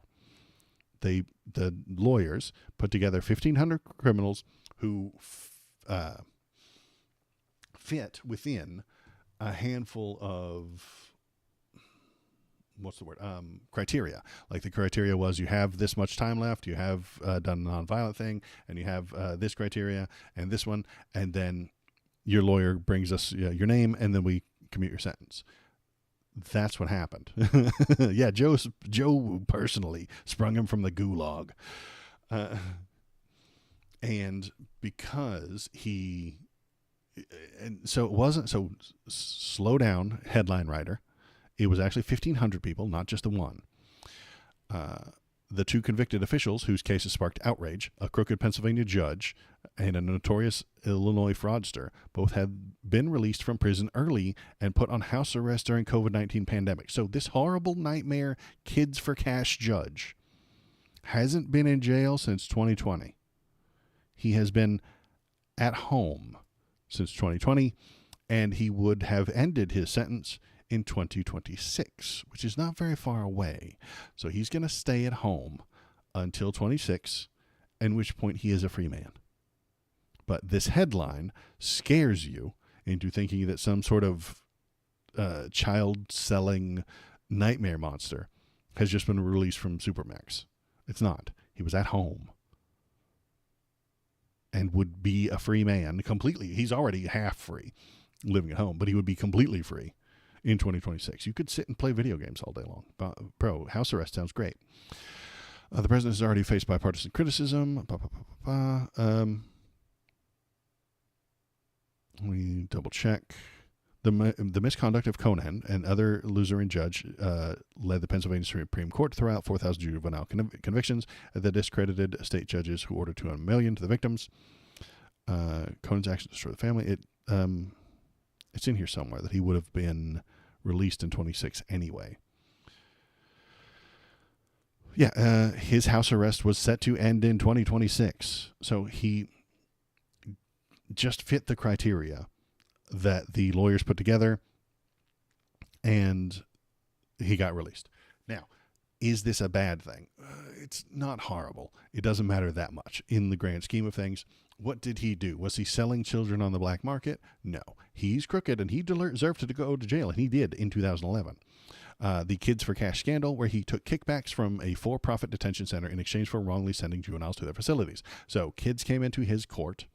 The lawyers put together 1,500 criminals who fit within a handful of what's the word? Criteria. Like the criteria was you have this much time left, you have done a nonviolent thing, and you have this criteria and this one, and then your lawyer brings us your name, and then we commute your sentence. That's what happened. Yeah, Joe personally sprung him from the gulag. And because and so it wasn't, so slow down, headline writer. It was actually 1,500 people, not just the one. The two convicted officials whose cases sparked outrage, a crooked Pennsylvania judge and a notorious Illinois fraudster, both had been released from prison early and put on house arrest during COVID-19 pandemic. So this horrible nightmare kids for cash judge hasn't been in jail since 2020. He has been at home since 2020, and he would have ended his sentence in 2026, which is not very far away. So he's going to stay at home until 26, at which point he is a free man. But this headline scares you into thinking that some sort of child-selling nightmare monster has just been released from Supermax. It's not. He was at home and would be a free man completely. He's already half free living at home, but he would be completely free in 2026. You could sit and play video games all day long. Bro, house arrest sounds great. The president has already faced bipartisan criticism. We double check. The misconduct of Conan and other Luzerne judge led the Pennsylvania Supreme Court to throw out 4,000 juvenile convictions that discredited state judges who ordered $200 million to the victims. Conan's actions destroyed the family. It's in here somewhere that he would have been released in 26 anyway. Yeah, his house arrest was set to end in 2026. So he just fit the criteria that the lawyers put together, and he got released. Now, is this a bad thing? It's not horrible. It doesn't matter that much in the grand scheme of things. What did he do? Was he selling children on the black market? No. He's crooked, and he deserved to go to jail, and he did in 2011. The Kids for Cash scandal, where he took kickbacks from a for-profit detention center in exchange for wrongly sending juveniles to their facilities. So kids came into his court,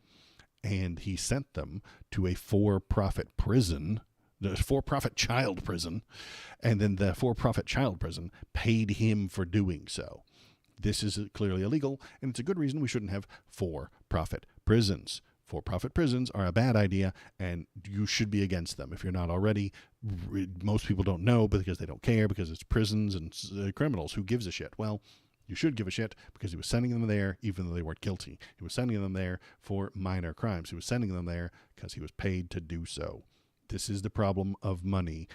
and he sent them to a for-profit prison, the for-profit child prison, and then the for-profit child prison paid him for doing so. This is clearly illegal, and it's a good reason we shouldn't have for-profit prisons. For-profit prisons are a bad idea, and you should be against them if you're not already. Most people don't know because they don't care, because it's prisons and criminals. Who gives a shit? Well, you should give a shit, because he was sending them there even though they weren't guilty. He was sending them there for minor crimes. He was sending them there because he was paid to do so. This is the problem of money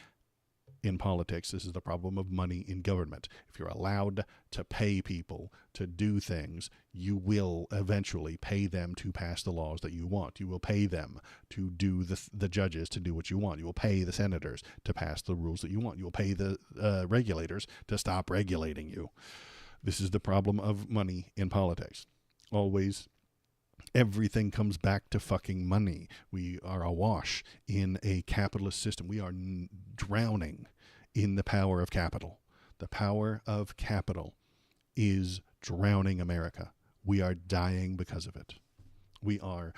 in politics. This is the problem of money in government. If you're allowed to pay people to do things, you will eventually pay them to pass the laws that you want. You will pay them to do the judges to do what you want. You will pay the senators to pass the rules that you want. You will pay the regulators to stop regulating you. This is the problem of money in politics. Always, everything comes back to fucking money. We are awash in a capitalist system. We are drowning in the power of capital. The power of capital is drowning America. We are dying because of it. We are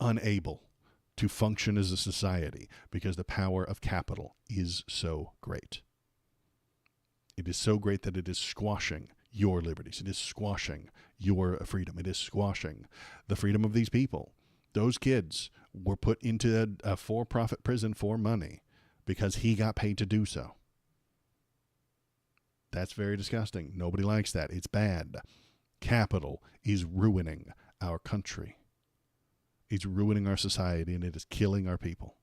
unable to function as a society because the power of capital is so great. It is so great that it is squashing your liberties. It is squashing your freedom. It is squashing the freedom of these people. Those kids were put into a for-profit prison for money because he got paid to do so. That's very disgusting. Nobody likes that. It's bad. Capital is ruining our country. It's ruining our society, and it is killing our people.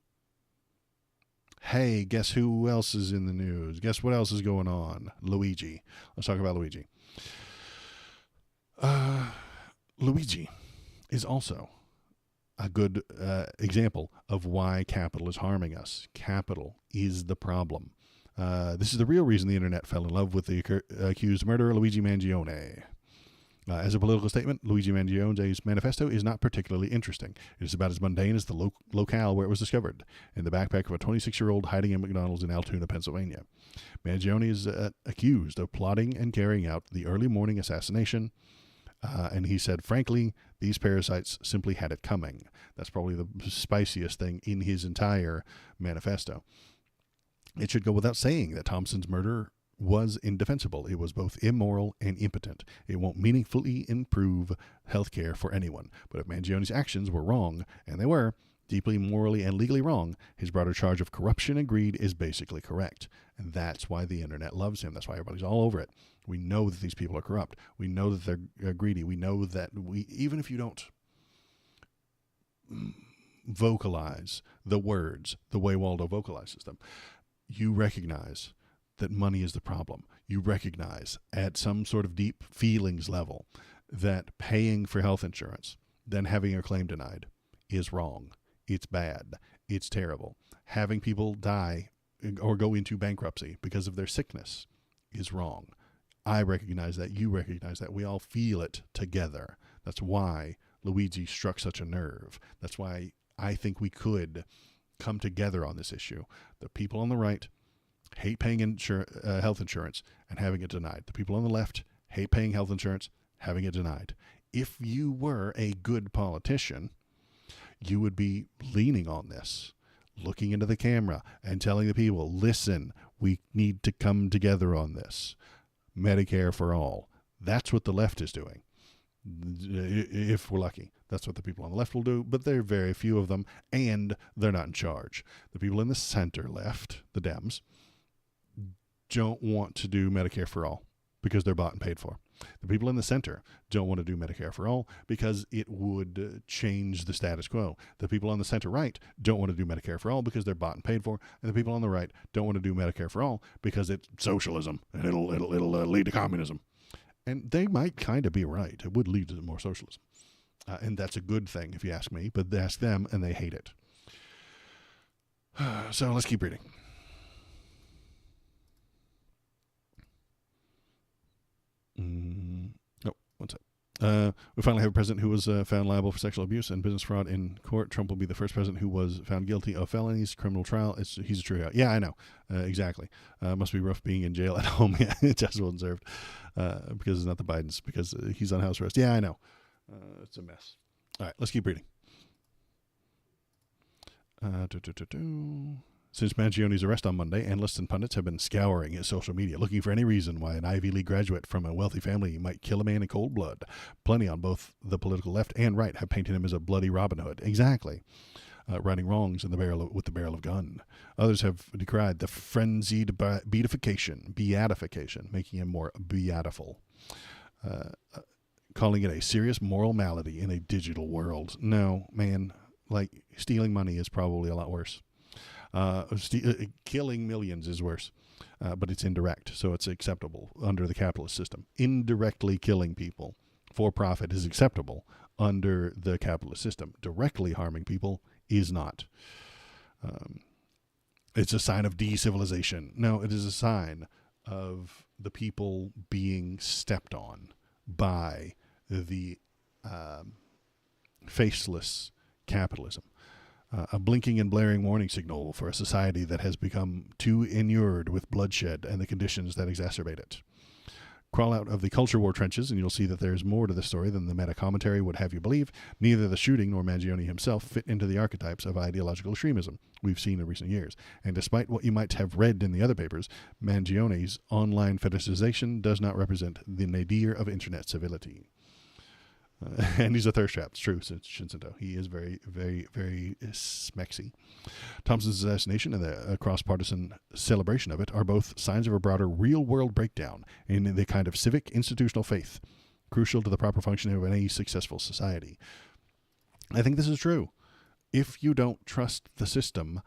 Hey, guess who else is in the news? Guess what else is going on? Luigi. Let's talk about Luigi. Luigi is also a good example of why capital is harming us. Capital is the problem. This is the real reason the internet fell in love with the accused murderer, Luigi Mangione. As a political statement, Luigi Mangione's manifesto is not particularly interesting. It is about as mundane as the locale where it was discovered, in the backpack of a 26-year-old hiding in McDonald's in Altoona, Pennsylvania. Mangione is accused of plotting and carrying out the early morning assassination, and he said, frankly, these parasites simply had it coming. That's probably the spiciest thing in his entire manifesto. It should go without saying that Thompson's murder was indefensible. It was both immoral and impotent. It won't meaningfully improve healthcare for anyone. But if Mangione's actions were wrong, and they were, deeply morally and legally wrong, his broader charge of corruption and greed is basically correct. And that's why the internet loves him. That's why everybody's all over it. We know that these people are corrupt. We know that they're greedy. We know that even if you don't vocalize the words the way Waldo vocalizes them, you recognize that money is the problem. You recognize at some sort of deep feelings level that paying for health insurance, then having your claim denied, is wrong. It's bad. It's terrible. Having people die or go into bankruptcy because of their sickness is wrong. I recognize that. You recognize that. We all feel it together. That's why Luigi struck such a nerve. That's why I think we could come together on this issue. The people on the right hate paying health insurance and having it denied. The people on the left hate paying health insurance, having it denied. If you were a good politician, you would be leaning on this, looking into the camera and telling the people, listen, we need to come together on this. Medicare for all. That's what the left is doing. If we're lucky, that's what the people on the left will do, but there are very few of them, and they're not in charge. The people in the center left, the Dems, don't want to do Medicare for all because they're bought and paid for. The people in the center don't want to do Medicare for all because it would change the status quo. The people on the center right don't want to do Medicare for all because they're bought and paid for, and the people on the right don't want to do Medicare for all because it's socialism and it'll lead to communism. And they might kind of be right. It would lead to more socialism, and that's a good thing if you ask me. But ask them, and they hate it. So let's keep reading. One sec. We finally have a president who was found liable for sexual abuse and business fraud in court. Trump will be the first president who was found guilty of felonies, criminal trial. He's a true guy. Yeah, I know. Exactly. Must be rough being in jail at home. Yeah, just wasn't served because it's not the Bidens, because he's on house arrest. Yeah, I know. It's a mess. All right, let's keep reading. Since Mangione's arrest on Monday, analysts and pundits have been scouring his social media, looking for any reason why an Ivy League graduate from a wealthy family might kill a man in cold blood. Plenty on both the political left and right have painted him as a bloody Robin Hood. Exactly. Righting wrongs in the with the barrel of gun. Others have decried the frenzied beatification, making him more beatiful. Calling it a serious moral malady in a digital world. No, man, like stealing money is probably a lot worse. Killing millions is worse, but it's indirect, so it's acceptable under the capitalist system. Indirectly killing people for profit is acceptable under the capitalist system. Directly harming people is not. It's a sign of de-civilization. No, it is a sign of the people being stepped on by the faceless capitalism. A blinking and blaring warning signal for a society that has become too inured with bloodshed and the conditions that exacerbate it. Crawl out of the culture war trenches and you'll see that there's more to the story than the meta-commentary would have you believe. Neither the shooting nor Mangione himself fit into the archetypes of ideological extremism we've seen in recent years. And despite what you might have read in the other papers, Mangione's online fetishization does not represent the nadir of internet civility. And he's a thirst trap. It's true, Shinseto. He is very, very, very smexy. Thompson's assassination and the cross-partisan celebration of it are both signs of a broader real-world breakdown in the kind of civic institutional faith crucial to the proper functioning of any successful society. I think this is true. If you don't trust the system,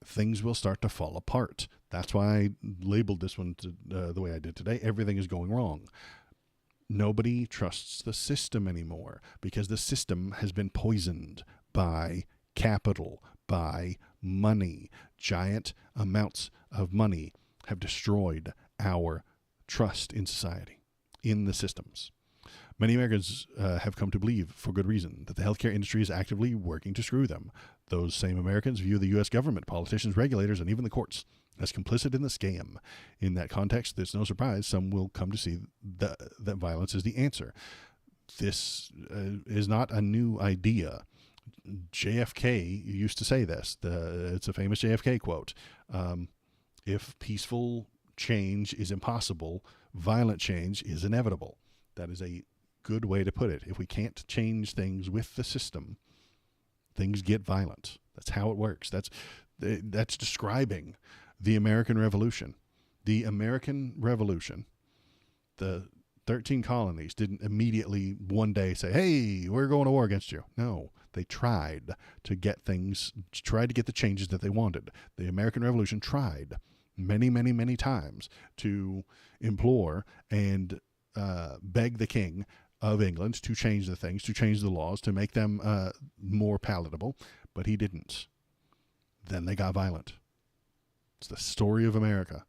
things will start to fall apart. That's why I labeled this one the way I did today. Everything is going wrong. Nobody trusts the system anymore because the system has been poisoned by capital, by money. Giant amounts of money have destroyed our trust in society, in the systems. Many Americans have come to believe, for good reason, that the healthcare industry is actively working to screw them. Those same Americans view the U.S. government, politicians, regulators, and even the courts as complicit in the scam. In that context, there's no surprise some will come to see that violence is the answer. This is not a new idea. JFK used to say this. It's a famous JFK quote. If peaceful change is impossible, violent change is inevitable. That is a good way to put it. If we can't change things with the system, things get violent. That's how it works. That's describing the American Revolution. The American Revolution, the 13 colonies didn't immediately one day say, hey, we're going to war against you. No, they tried to get the changes that they wanted. The American Revolution tried many, many, many times to implore and beg the king of England to change the things, to change the laws, to make them more palatable, but he didn't. Then they got violent. It's the story of America.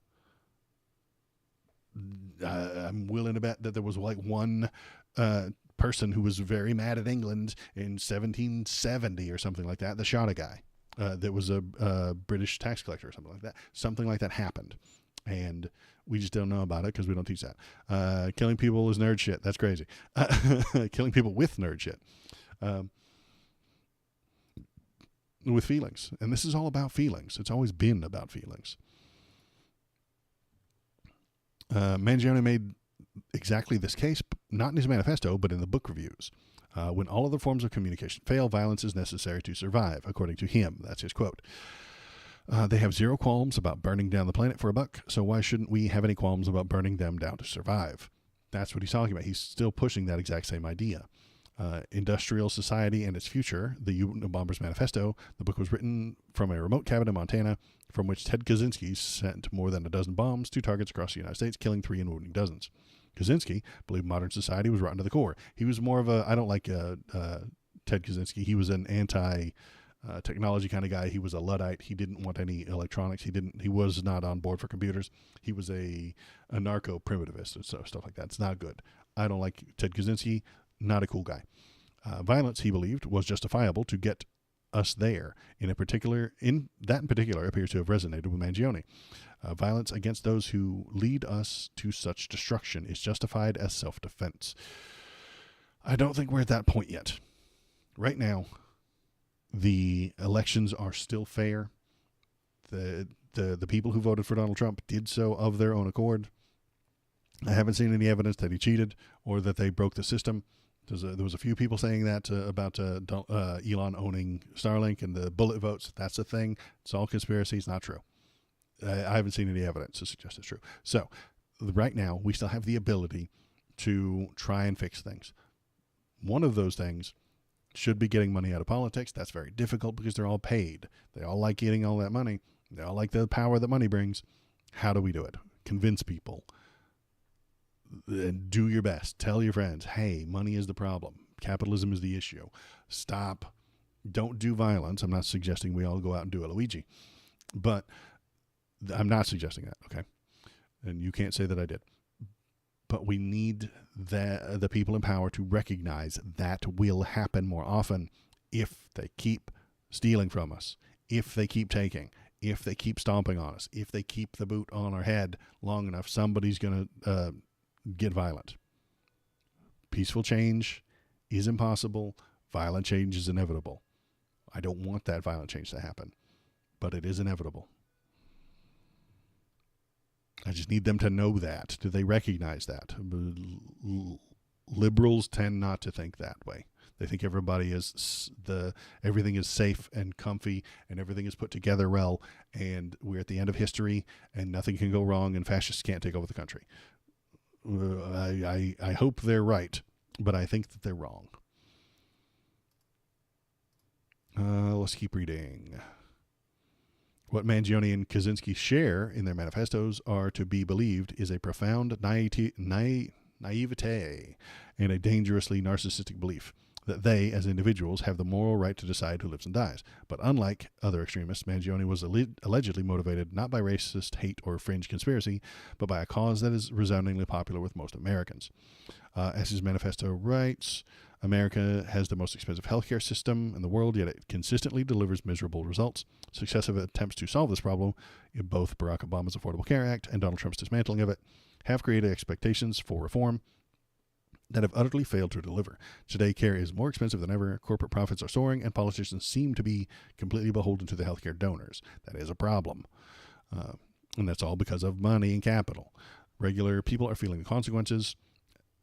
I'm willing to bet that there was like one person who was very mad at England in 1770 or something like that shot a guy that was a British tax collector or something like that. Something like that happened. And we just don't know about it because we don't teach that. Killing people is nerd shit. That's crazy. Killing people with nerd shit. With feelings. And this is all about feelings. It's always been about feelings. Mangione made exactly this case, not in his manifesto, but in the book reviews. When all other forms of communication fail, violence is necessary to survive, according to him. That's his quote. They have zero qualms about burning down the planet for a buck, so why shouldn't we have any qualms about burning them down to survive? That's what he's talking about. He's still pushing that exact same idea. Industrial Society and Its Future, the Unabomber's Manifesto. The book was written from a remote cabin in Montana, from which Ted Kaczynski sent more than a dozen bombs to targets across the United States, killing 3 and wounding dozens. Kaczynski believed modern society was rotten to the core. He was more of a, I don't like Ted Kaczynski. He was an anti-technology kind of guy. He was a Luddite. He didn't want any electronics. He was not on board for computers. He was a anarcho-primitivist and stuff like that. It's not good. I don't like Ted Kaczynski. Not a cool guy. Violence, he believed, was justifiable to get us there. In particular, appears to have resonated with Mangione. Violence against those who lead us to such destruction is justified as self-defense. I don't think we're at that point yet. Right now, the elections are still fair. The people who voted for Donald Trump did so of their own accord. I haven't seen any evidence that he cheated or that they broke the system. There was a few people saying that about Elon owning Starlink and the bullet votes. That's a thing. It's all conspiracy. It's not true. I haven't seen any evidence to suggest it's true. So right now, we still have the ability to try and fix things. One of those things should be getting money out of politics. That's very difficult because they're all paid. They all like getting all that money. They all like the power that money brings. How do we do it? Convince people. Do your best. Tell your friends, hey, money is the problem. Capitalism is the issue. Stop. Don't do violence. I'm not suggesting we all go out and do a Luigi. But I'm not suggesting that, okay? And you can't say that I did. But we need the people in power to recognize that will happen more often if they keep stealing from us, if they keep taking, if they keep stomping on us, if they keep the boot on our head long enough, somebody's going to get violent. Peaceful change is impossible. Violent change is inevitable. I don't want that violent change to happen, but it is inevitable. I just need them to know that. Do they recognize that? Liberals tend not to think that way. They think everybody everything is safe and comfy and everything is put together well, and we're at the end of history and nothing can go wrong and fascists can't take over the country. I hope they're right, but I think that they're wrong. Let's keep reading. What Mangione and Kaczynski share in their manifestos are to be believed is a profound naivete and a dangerously narcissistic belief that they, as individuals, have the moral right to decide who lives and dies. But unlike other extremists, Mangione was allegedly motivated not by racist hate or fringe conspiracy, but by a cause that is resoundingly popular with most Americans. As his manifesto writes, America has the most expensive healthcare system in the world, yet it consistently delivers miserable results. Successive attempts to solve this problem, in both Barack Obama's Affordable Care Act and Donald Trump's dismantling of it, have created expectations for reform that have utterly failed to deliver. Today, care is more expensive than ever, corporate profits are soaring, and politicians seem to be completely beholden to the healthcare donors. That is a problem. And that's all because of money and capital. Regular people are feeling the consequences,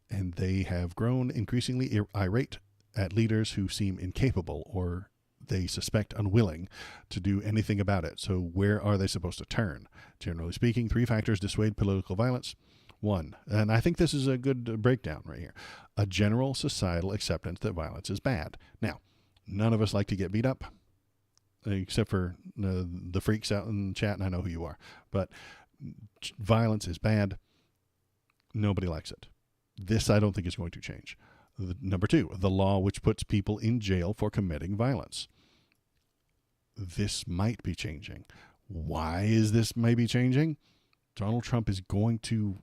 and they have grown increasingly irate at leaders who seem incapable or they suspect unwilling to do anything about it. So where are they supposed to turn? Generally speaking, 3 factors dissuade political violence. 1, and I think this is a good breakdown right here, a general societal acceptance that violence is bad. Now, none of us like to get beat up, except for the freaks out in the chat, and I know who you are. But violence is bad. Nobody likes it. This I don't think is going to change. Number 2, the law which puts people in jail for committing violence. This might be changing. Why is this maybe changing? Donald Trump is going to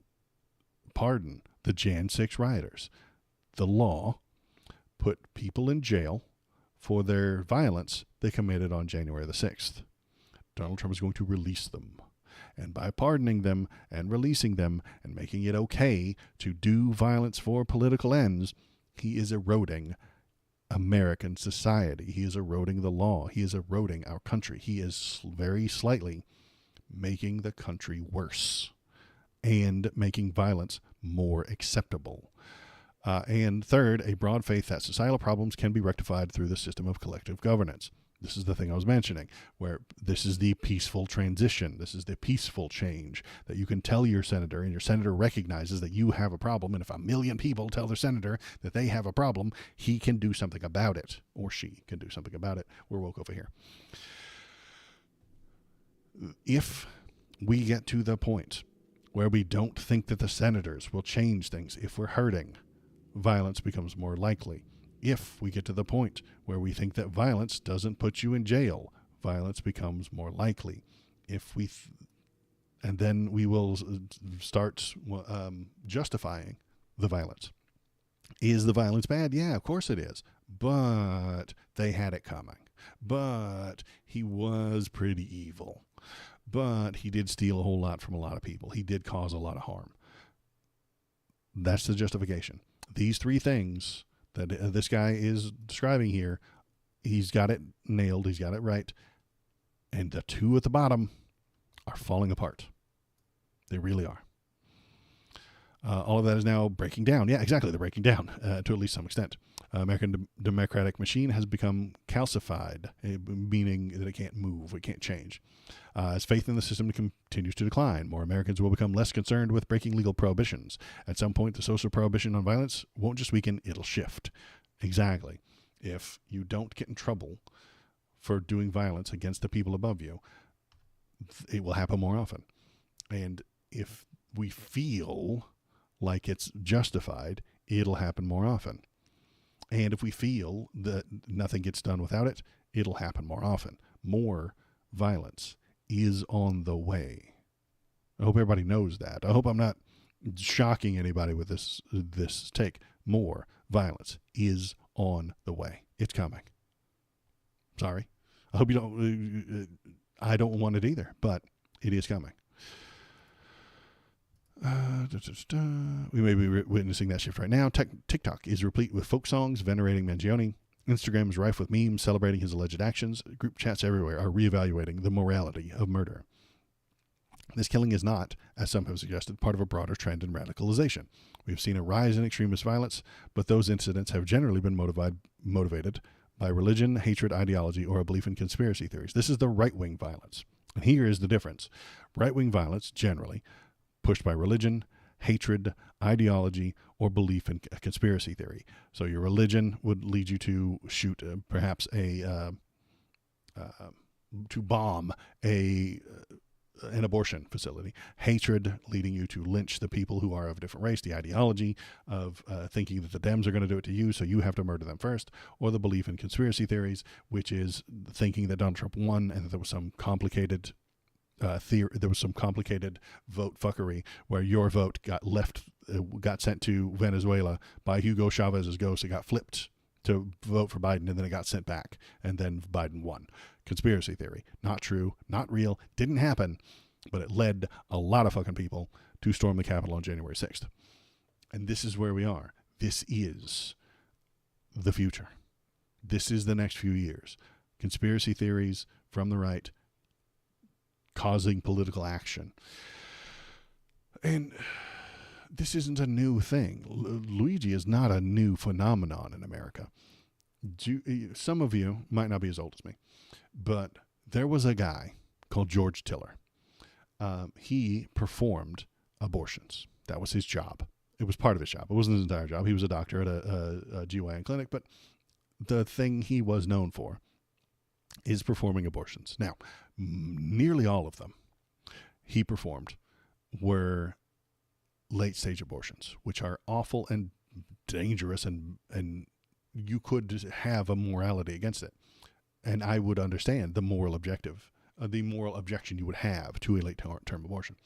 pardon the Jan 6 rioters. The law put people in jail for their violence they committed on January the 6th. Donald Trump is going to release them. And by pardoning them and releasing them and making it okay to do violence for political ends, he is eroding American society. He is eroding the law. He is eroding our country. He is very slightly making the country worse and making violence more acceptable. And third, a broad faith that societal problems can be rectified through the system of collective governance. This is the thing I was mentioning, where this is the peaceful transition. This is the peaceful change that you can tell your senator, and your senator recognizes that you have a problem. And if 1 million people tell their senator that they have a problem, he can do something about it, or she can do something about it. We're woke over here. If we get to the point where we don't think that the senators will change things, if we're hurting, violence becomes more likely. If we get to the point where we think that violence doesn't put you in jail, violence becomes more likely. And then we will start justifying the violence. Is the violence bad? Yeah, of course it is. But they had it coming. But he was pretty evil. But he did steal a whole lot from a lot of people. He did cause a lot of harm. That's the justification. These 3 things that this guy is describing here, he's got it nailed. He's got it right. And the 2 at the bottom are falling apart. They really are. All of that is now breaking down. Yeah, exactly. They're breaking down to at least some extent. American democratic machine has become calcified, meaning that it can't move, it can't change. As faith in the system continues to decline, more Americans will become less concerned with breaking legal prohibitions. At some point, the social prohibition on violence won't just weaken, it'll shift. Exactly. If you don't get in trouble for doing violence against the people above you, it will happen more often. And if we feel like it's justified, it'll happen more often. And if we feel that nothing gets done without it, it'll happen more often. More violence is on the way. I hope everybody knows that. I hope I'm not shocking anybody with this take. More violence is on the way. It's coming. Sorry. I hope you don't. I don't want it either, but it is coming. We may be witnessing that shift right now. TikTok is replete with folk songs venerating Mangione. Instagram is rife with memes celebrating his alleged actions. Group chats everywhere are reevaluating the morality of murder. This killing is not, as some have suggested, part of a broader trend in radicalization. We've seen a rise in extremist violence, but those incidents have generally been motivated by religion, hatred, ideology, or a belief in conspiracy theories. This is the right-wing violence. And here is the difference. Right-wing violence, generally, pushed by religion, hatred, ideology, or belief in a conspiracy theory. So your religion would lead you to shoot perhaps to bomb a an abortion facility. Hatred leading you to lynch the people who are of a different race. The ideology of thinking that the Dems are going to do it to you, so you have to murder them first. Or the belief in conspiracy theories, which is thinking that Donald Trump won and that there was some complicated there was some complicated vote fuckery where your vote got sent to Venezuela by Hugo Chavez's ghost. It got flipped to vote for Biden, and then it got sent back, and then Biden won. Conspiracy theory. Not true, not real, didn't happen, but it led a lot of fucking people to storm the Capitol on January 6th. And this is where we are. This is the future. This is the next few years. Conspiracy theories from the right causing political action. And this isn't a new thing. Luigi is not a new phenomenon in America. Some of you might not be as old as me, but there was a guy called George Tiller. He performed abortions. That was his job. It was part of his job. It wasn't his entire job. He was a doctor at a GYN clinic, but the thing he was known for is performing abortions. Now, nearly all of them he performed were late-stage abortions, which are awful and dangerous, and you could have a morality against it. And I would understand the moral objection you would have to a late-term abortion.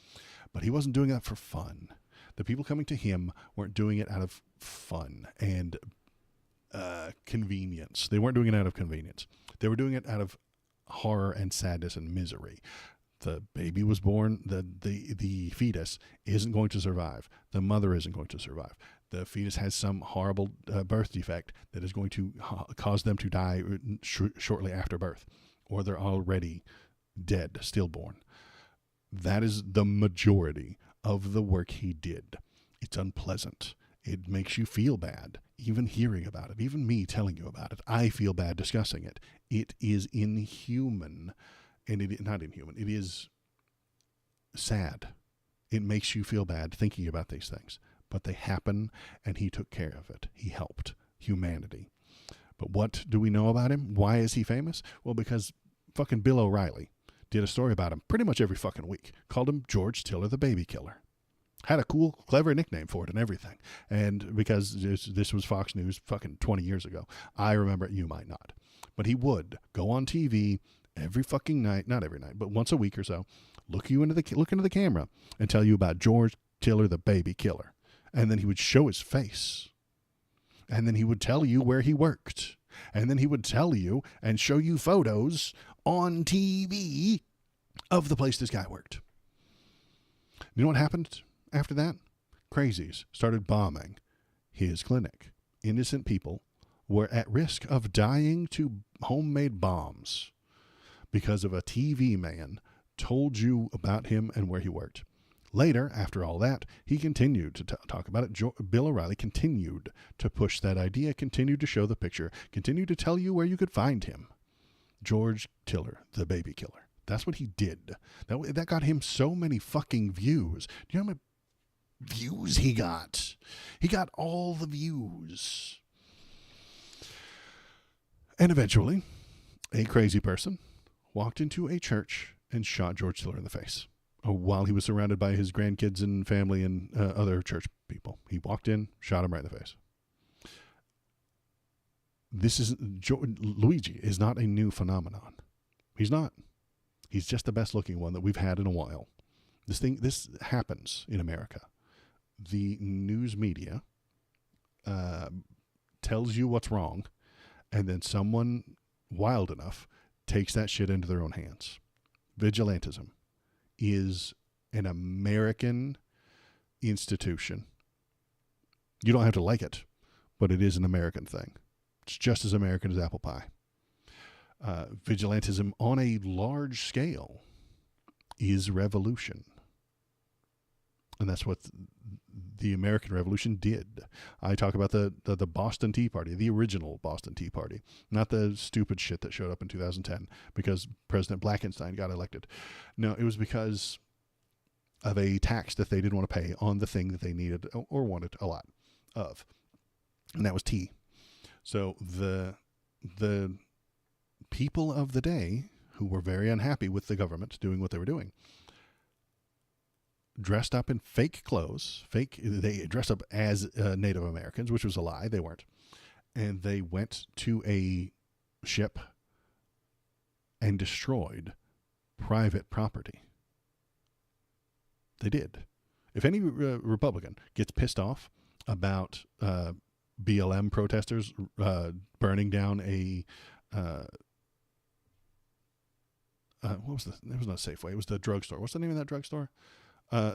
But he wasn't doing that for fun. The people coming to him weren't doing it out of fun and convenience. They weren't doing it out of convenience. They were doing it out of horror and sadness and misery. The baby was born. The fetus isn't going to survive. The mother isn't going to survive. The fetus has some horrible birth defect that is going to cause them to die shortly after birth, or they're already dead, stillborn. That is the majority of the work he did. It's unpleasant. It makes you feel bad, even hearing about it, even me telling you about it. I feel bad discussing it. It is inhuman, and not inhuman. It is sad. It makes you feel bad thinking about these things, but they happen, and he took care of it. He helped humanity. But what do we know about him? Why is he famous? Well, because fucking Bill O'Reilly did a story about him pretty much every fucking week. Called him George Tiller, the baby killer. Had a cool, clever nickname for it and everything. And because this was Fox News fucking 20 years ago, I remember it, you might not. But he would go on TV every fucking night, not every night, but once a week or so, look into the camera and tell you about George Tiller, the baby killer. And then he would show his face. And then he would tell you where he worked. And then he would tell you and show you photos on TV of the place this guy worked. You know what happened after that? Crazies started bombing his clinic. Innocent people were at risk of dying to homemade bombs because of a TV man told you about him and where he worked. Later, after all that, he continued to talk about it. Bill O'Reilly continued to push that idea, continued to show the picture, continued to tell you where you could find him. George Tiller, the baby killer. That's what he did. That got him so many fucking views. Do you know how many views he got? He got all the views. And eventually, a crazy person walked into a church and shot George Tiller in the face while he was surrounded by his grandkids and family and other church people. He walked in, shot him right in the face. Luigi is not a new phenomenon. He's not. He's just the best looking one that we've had in a while. This happens in America. The news media tells you what's wrong, and then someone wild enough takes that shit into their own hands. Vigilantism is an American institution. You don't have to like it, but it is an American thing. It's just as American as apple pie. Vigilantism on a large scale is revolution. And that's what the American Revolution did. I talk about the Boston Tea Party, the original Boston Tea Party, not the stupid shit that showed up in 2010 because President Blackenstein got elected. No, it was because of a tax that they didn't want to pay on the thing that they needed or wanted a lot of, and that was tea. So the people of the day who were very unhappy with the government doing what they were doing dressed up in fake clothes. They dressed up as Native Americans, which was a lie. They weren't. And they went to a ship and destroyed private property. They did. If any Republican gets pissed off about BLM protesters burning down a what was it was not Safeway, it was the drugstore. What's the name of that drugstore? Not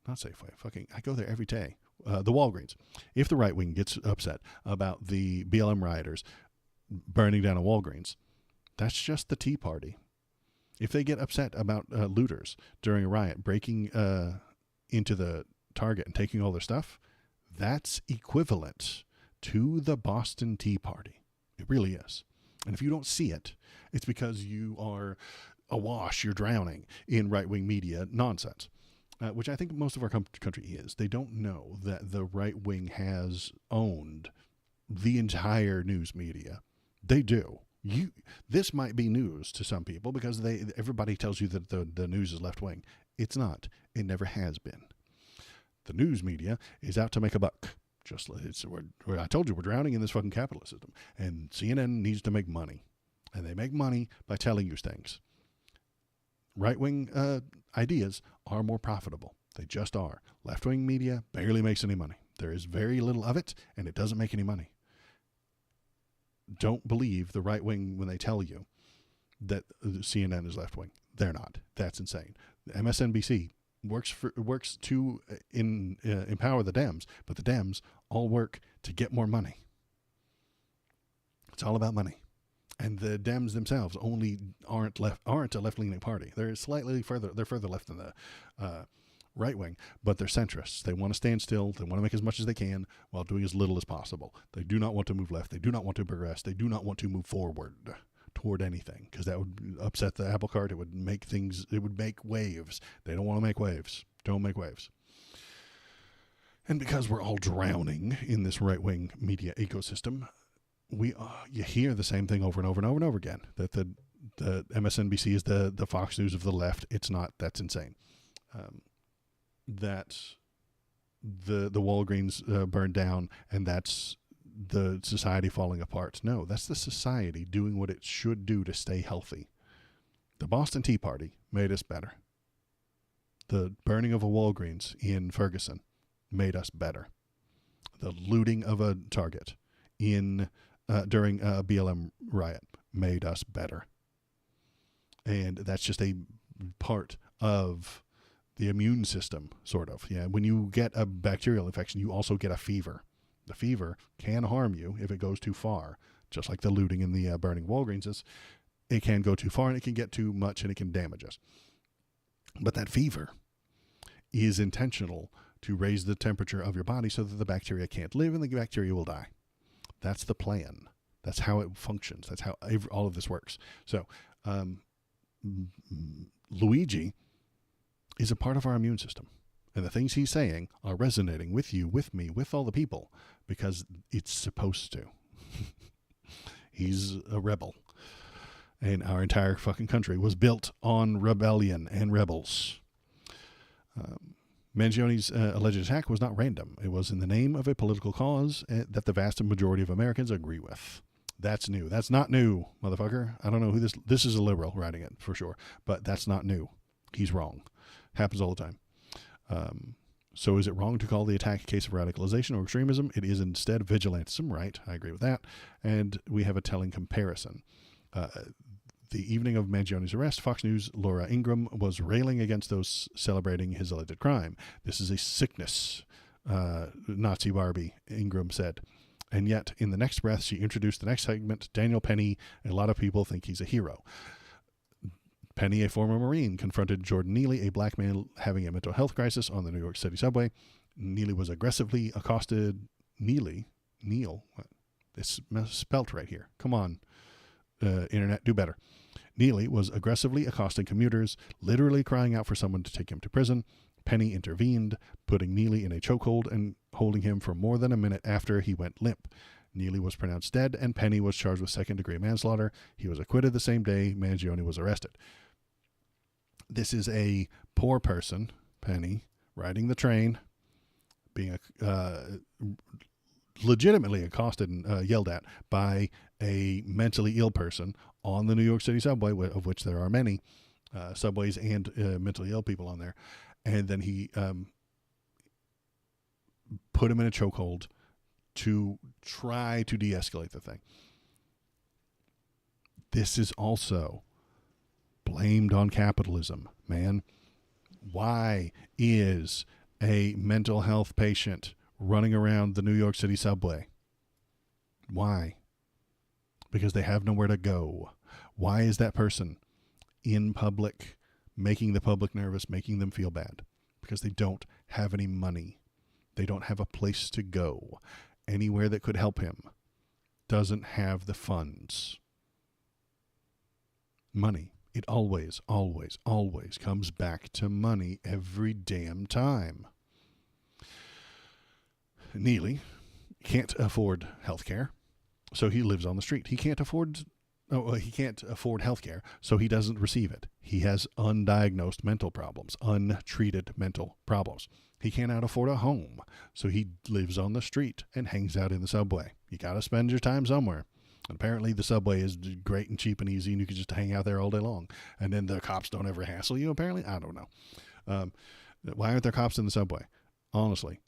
Safeway. I go there every day. The Walgreens. If the right wing gets upset about the BLM rioters burning down a Walgreens, that's just the Tea Party. If they get upset about looters during a riot breaking into the Target and taking all their stuff, that's equivalent to the Boston Tea Party. It really is. And if you don't see it, it's because you are awash, you're drowning in right-wing media nonsense, which I think most of our country is. They don't know that the right wing has owned the entire news media. They do. This might be news to some people because everybody tells you that the news is left-wing. It's not. It never has been. The news media is out to make a buck. Just I told you, we're drowning in this fucking capitalist system, and CNN needs to make money, and they make money by telling you things. Right-wing ideas are more profitable. They just are. Left-wing media barely makes any money. There is very little of it, and it doesn't make any money. Don't believe the right wing when they tell you that CNN is left-wing. They're not. That's insane. MSNBC works to empower the Dems, but the Dems all work to get more money. It's all about money. And the Dems themselves aren't a left-leaning party. They're further left than the right wing, but they're centrists. They want to stand still. They want to make as much as they can while doing as little as possible. They do not want to move left. They do not want to progress. They do not want to move forward toward anything, because that would upset the apple cart. It would make waves. They don't want to make waves. Don't make waves. And because we're all drowning in this right-wing media ecosystem, you hear the same thing over and over and over and over again, that the MSNBC is the Fox News of the left. It's not. That's insane. That the Walgreens burned down, and that's the society falling apart. No, that's the society doing what it should do to stay healthy. The Boston Tea Party made us better. The burning of a Walgreens in Ferguson made us better. The looting of a Target during a BLM riot made us better. And that's just a part of the immune system, sort of. Yeah, when you get a bacterial infection, you also get a fever. The fever can harm you if it goes too far, just like the looting and the burning Walgreens is. It can go too far, and it can get too much, and it can damage us. But that fever is intentional to raise the temperature of your body so that the bacteria can't live and the bacteria will die. That's the plan. That's how it functions. That's how all of this works. So, Luigi is a part of our immune system. And the things he's saying are resonating with you, with me, with all the people, because it's supposed to. He's a rebel. And our entire fucking country was built on rebellion and rebels. Mangioni's alleged attack was not random. It was in the name of a political cause that the vast majority of Americans agree with. That's new. That's not new, motherfucker. I don't know who this is a liberal writing it for sure, but that's not new. He's wrong. Happens all the time. So is it wrong to call the attack a case of radicalization or extremism? It is instead vigilantism, right? I agree with that. And we have a telling comparison. The evening of Mangioni's arrest, Fox News' Laura Ingraham was railing against those celebrating his alleged crime. This is a sickness, Nazi Barbie, Ingraham said. And yet, in the next breath, she introduced the next segment, Daniel Penny. A lot of people think he's a hero. Penny, a former Marine, confronted Jordan Neely, a black man having a mental health crisis on the New York City subway. Neely was aggressively accosted. Neil, it's spelt right here. Come on, internet, do better. Neely was aggressively accosting commuters, literally crying out for someone to take him to prison. Penny intervened, putting Neely in a chokehold and holding him for more than a minute after he went limp. Neely was pronounced dead, and Penny was charged with second-degree manslaughter. He was acquitted the same day Mangione was arrested. This is a poor person, Penny, riding the train, being legitimately accosted and yelled at by a mentally ill person on the New York City subway, of which there are many subways and mentally ill people on there. And then he put him in a chokehold to try to de-escalate the thing. This is also blamed on capitalism, man. Why is a mental health patient running around the New York City subway? Why? Because they have nowhere to go. Why is that person in public, making the public nervous, making them feel bad? Because they don't have any money. They don't have a place to go. Anywhere that could help him doesn't have the funds. Money. It always, always, always comes back to money every damn time. Neely can't afford health care, so he lives on the street. He can't afford health care, so he doesn't receive it. He has undiagnosed mental problems, untreated mental problems. He cannot afford a home, so he lives on the street and hangs out in the subway. You got to spend your time somewhere. And apparently the subway is great and cheap and easy, and you can just hang out there all day long. And then the cops don't ever hassle you, apparently. I don't know. Why aren't there cops in the subway? Honestly,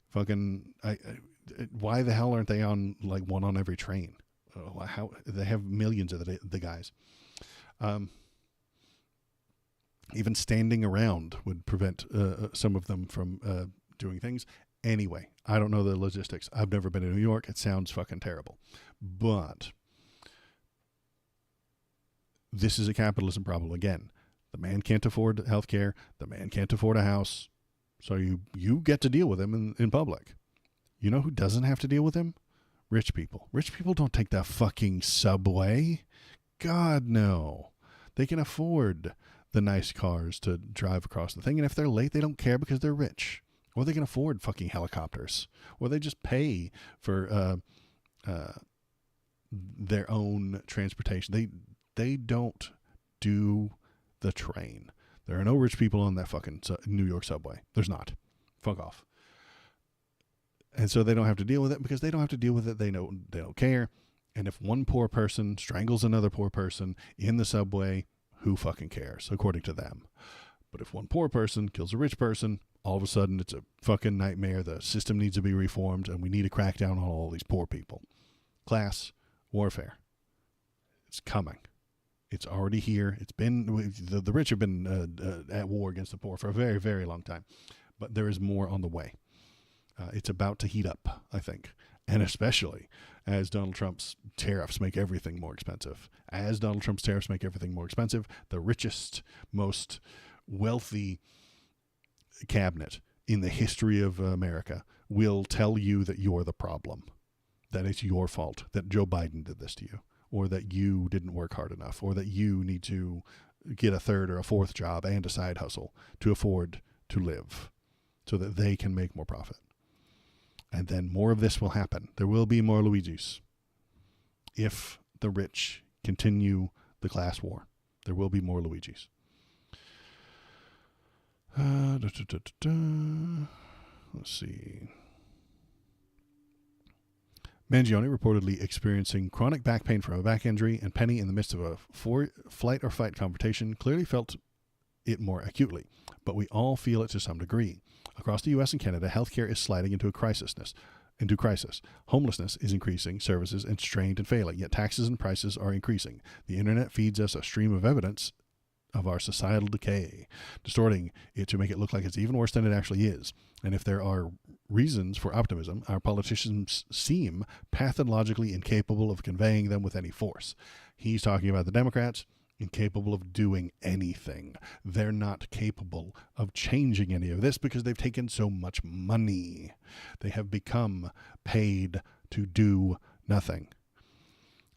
why the hell aren't they on like one on every train? How they have millions of the guys. Even standing around would prevent some of them from doing things. Anyway, I don't know the logistics. I've never been to New York. It sounds fucking terrible. But this is a capitalism problem again. The man can't afford health care. The man can't afford a house. So you get to deal with him in public. You know who doesn't have to deal with him? Rich people. Rich people don't take the fucking subway. God, no. They can afford the nice cars to drive across the thing. And if they're late, they don't care because they're rich. Or they can afford fucking helicopters. Or they just pay for their own transportation. They don't do the train. There are no rich people on that fucking New York subway. There's not. Fuck off. And so they don't have to deal with it because they don't have to deal with it. They don't care. And if one poor person strangles another poor person in the subway, who fucking cares, according to them? But if one poor person kills a rich person, all of a sudden it's a fucking nightmare. The system needs to be reformed, and we need to crack down on all these poor people. Class warfare. It's coming. It's already here. It's been the rich have been at war against the poor for a very, very long time. But there is more on the way. It's about to heat up, I think. And especially as Donald Trump's tariffs make everything more expensive. As Donald Trump's tariffs make everything more expensive, the richest, most wealthy cabinet in the history of America will tell you that you're the problem, that it's your fault, that Joe Biden did this to you, or that you didn't work hard enough, or that you need to get a third or a fourth job and a side hustle to afford to live so that they can make more profit. And then more of this will happen. There will be more Luigi's. If the rich continue the class war, there will be more Luigi's. Let's see. Mangione reportedly experiencing chronic back pain from a back injury, and Penny, in the midst of a flight or fight confrontation, clearly felt it more acutely. But we all feel it to some degree. Across the U.S. and Canada, healthcare is sliding into crisis. Homelessness is increasing, services and strained and failing, yet taxes and prices are increasing. The internet feeds us a stream of evidence of our societal decay, distorting it to make it look like it's even worse than it actually is. And if there are reasons for optimism, our politicians seem pathologically incapable of conveying them with any force. He's talking about the Democrats. Incapable of doing anything. They're not capable of changing any of this because they've taken so much money. They have become paid to do nothing.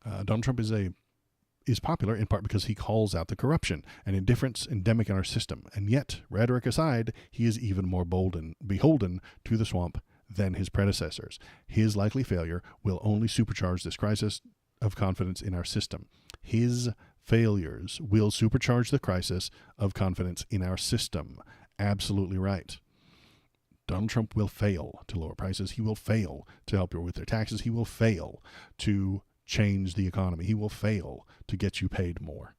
Donald Trump is popular in part because he calls out the corruption and indifference endemic in our system. And yet, rhetoric aside, he is even more beholden to the swamp than his predecessors. His likely failure will only supercharge this crisis of confidence in our system. His failures will supercharge the crisis of confidence in our system. Absolutely right. Donald Trump will fail to lower prices. He will fail to help you with their taxes. He will fail to change the economy. He will fail to get you paid more.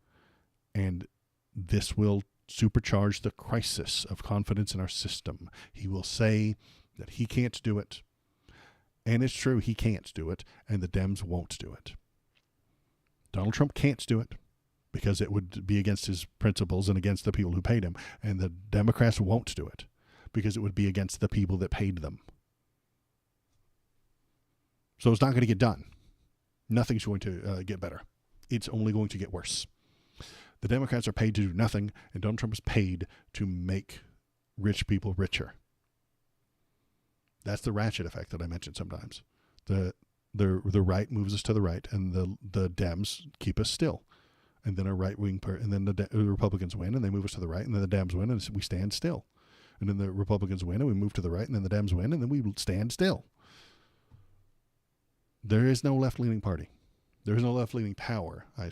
And this will supercharge the crisis of confidence in our system. He will say that he can't do it. And it's true, he can't do it, and the Dems won't do it. Donald Trump can't do it because it would be against his principles and against the people who paid him. And the Democrats won't do it because it would be against the people that paid them. So it's not going to get done. Nothing's going to get better. It's only going to get worse. The Democrats are paid to do nothing, and Donald Trump is paid to make rich people richer. That's the ratchet effect that I mentioned sometimes. The right moves us to the right, and the Dems keep us still. And then a right-wing and then the Republicans win, and they move us to the right, and then the Dems win, and we stand still. And then the Republicans win, and we move to the right, and then the Dems win, and then we stand still. There is no left-leaning party. There is no left-leaning power, I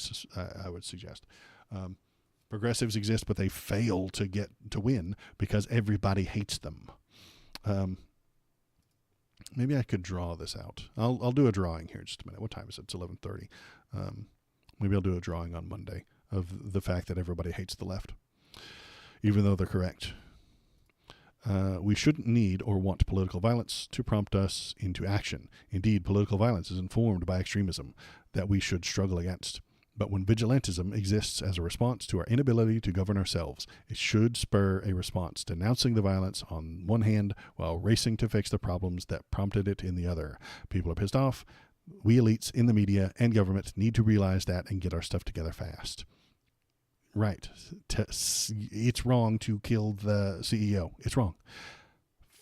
would suggest. Progressives exist, but they fail to win because everybody hates them. Maybe I could draw this out. I'll do a drawing here in just a minute. What time is it? It's 11:30. Maybe I'll do a drawing on Monday of the fact that everybody hates the left, even though they're correct. We shouldn't need or want political violence to prompt us into action. Indeed, political violence is informed by extremism that we should struggle against. But when vigilantism exists as a response to our inability to govern ourselves, it should spur a response, denouncing the violence on one hand while racing to fix the problems that prompted it in the other. People are pissed off. We elites in the media and government need to realize that and get our stuff together fast. Right. It's wrong to kill the CEO. It's wrong.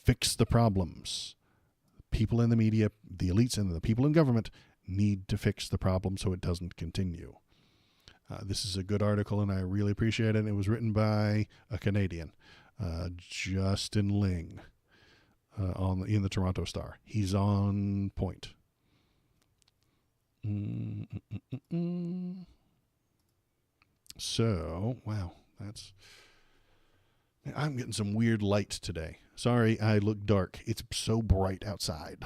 Fix the problems. People in the media, the elites and the people in government need to fix the problem so it doesn't continue. This is a good article, and I really appreciate it. It was written by a Canadian, Justin Ling, in the Toronto Star. He's on point. So, wow, I'm getting some weird light today. Sorry, I look dark. It's so bright outside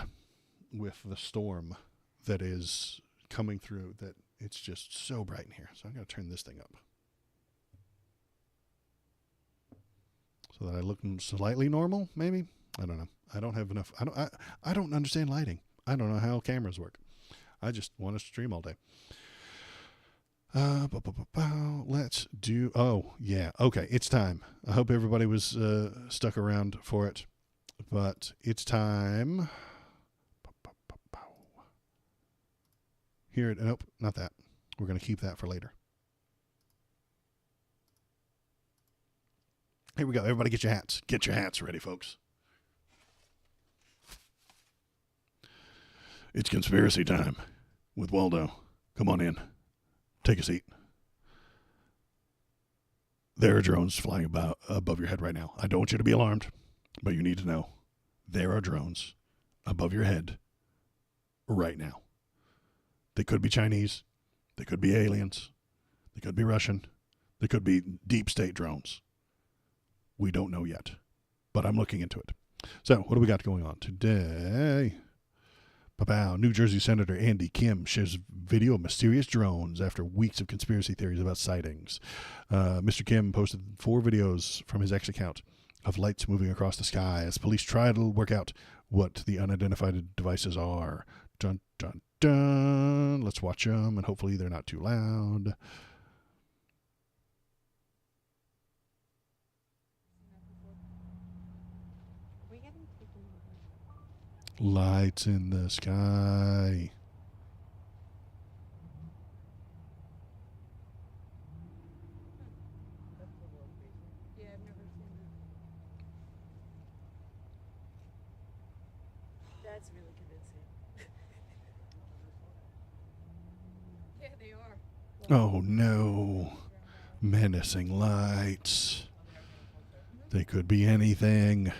with the storm that is coming through that it's just so bright in here. So I'm going to turn this thing up so that I look slightly normal, maybe. I don't know. I don't have enough. I don't understand lighting. I don't know how cameras work. I just want to stream all day. Let's do. Oh, yeah. Okay. It's time. I hope everybody was stuck around for it, but it's time. Here, nope, not that. We're going to keep that for later. Here we go. Everybody get your hats. Get your hats ready, folks. It's conspiracy time with Waldo. Come on in. Take a seat. There are drones flying above your head right now. I don't want you to be alarmed, but you need to know there are drones above your head right now. They could be Chinese. They could be aliens. They could be Russian. They could be deep state drones. We don't know yet, but I'm looking into it. So what do we got going on today? New Jersey Senator Andy Kim shares video of mysterious drones after weeks of conspiracy theories about sightings. Mr. Kim posted 4 videos from his X account of lights moving across the sky as police try to work out what the unidentified devices are. Dun, dun, dun. Let's watch them, and hopefully they're not too loud. Lights in the sky. Yeah, I've never seen that. That's really convincing. Yeah, they are. Oh no. Menacing lights. They could be anything.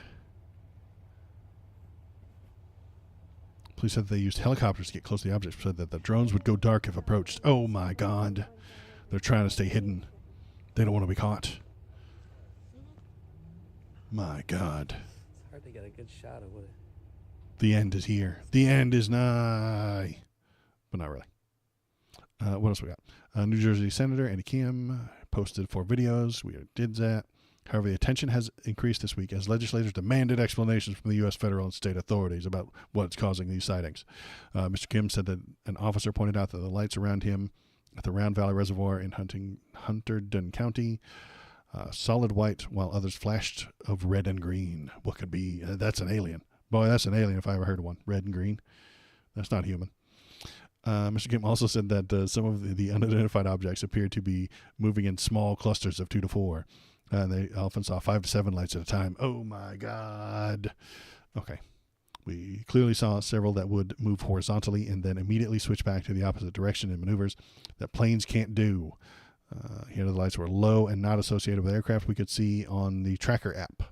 Police said they used helicopters to get close to the objects, said that the drones would go dark if approached. Oh my God. They're trying to stay hidden. They don't want to be caught. My God. It's hard to get a good shot of what it. The end is here. The end is nigh. But not really. What else we got? New Jersey Senator Andy Kim posted 4 videos. We did that. However, the attention has increased this week as legislators demanded explanations from the U.S. federal and state authorities about what's causing these sightings. Mr. Kim said that an officer pointed out that the lights around him at the Round Valley Reservoir in Hunterdon County, solid white, while others flashed of red and green. What could be? That's an alien. Boy, that's an alien if I ever heard of one. Red and green. That's not human. Mr. Kim also said that some of the unidentified objects appeared to be moving in small clusters of 2 to 4. And they often saw 5 to 7 lights at a time. Oh, my God. Okay. We clearly saw several that would move horizontally and then immediately switch back to the opposite direction in maneuvers that planes can't do. Here, the lights were low and not associated with aircraft we could see on the tracker app.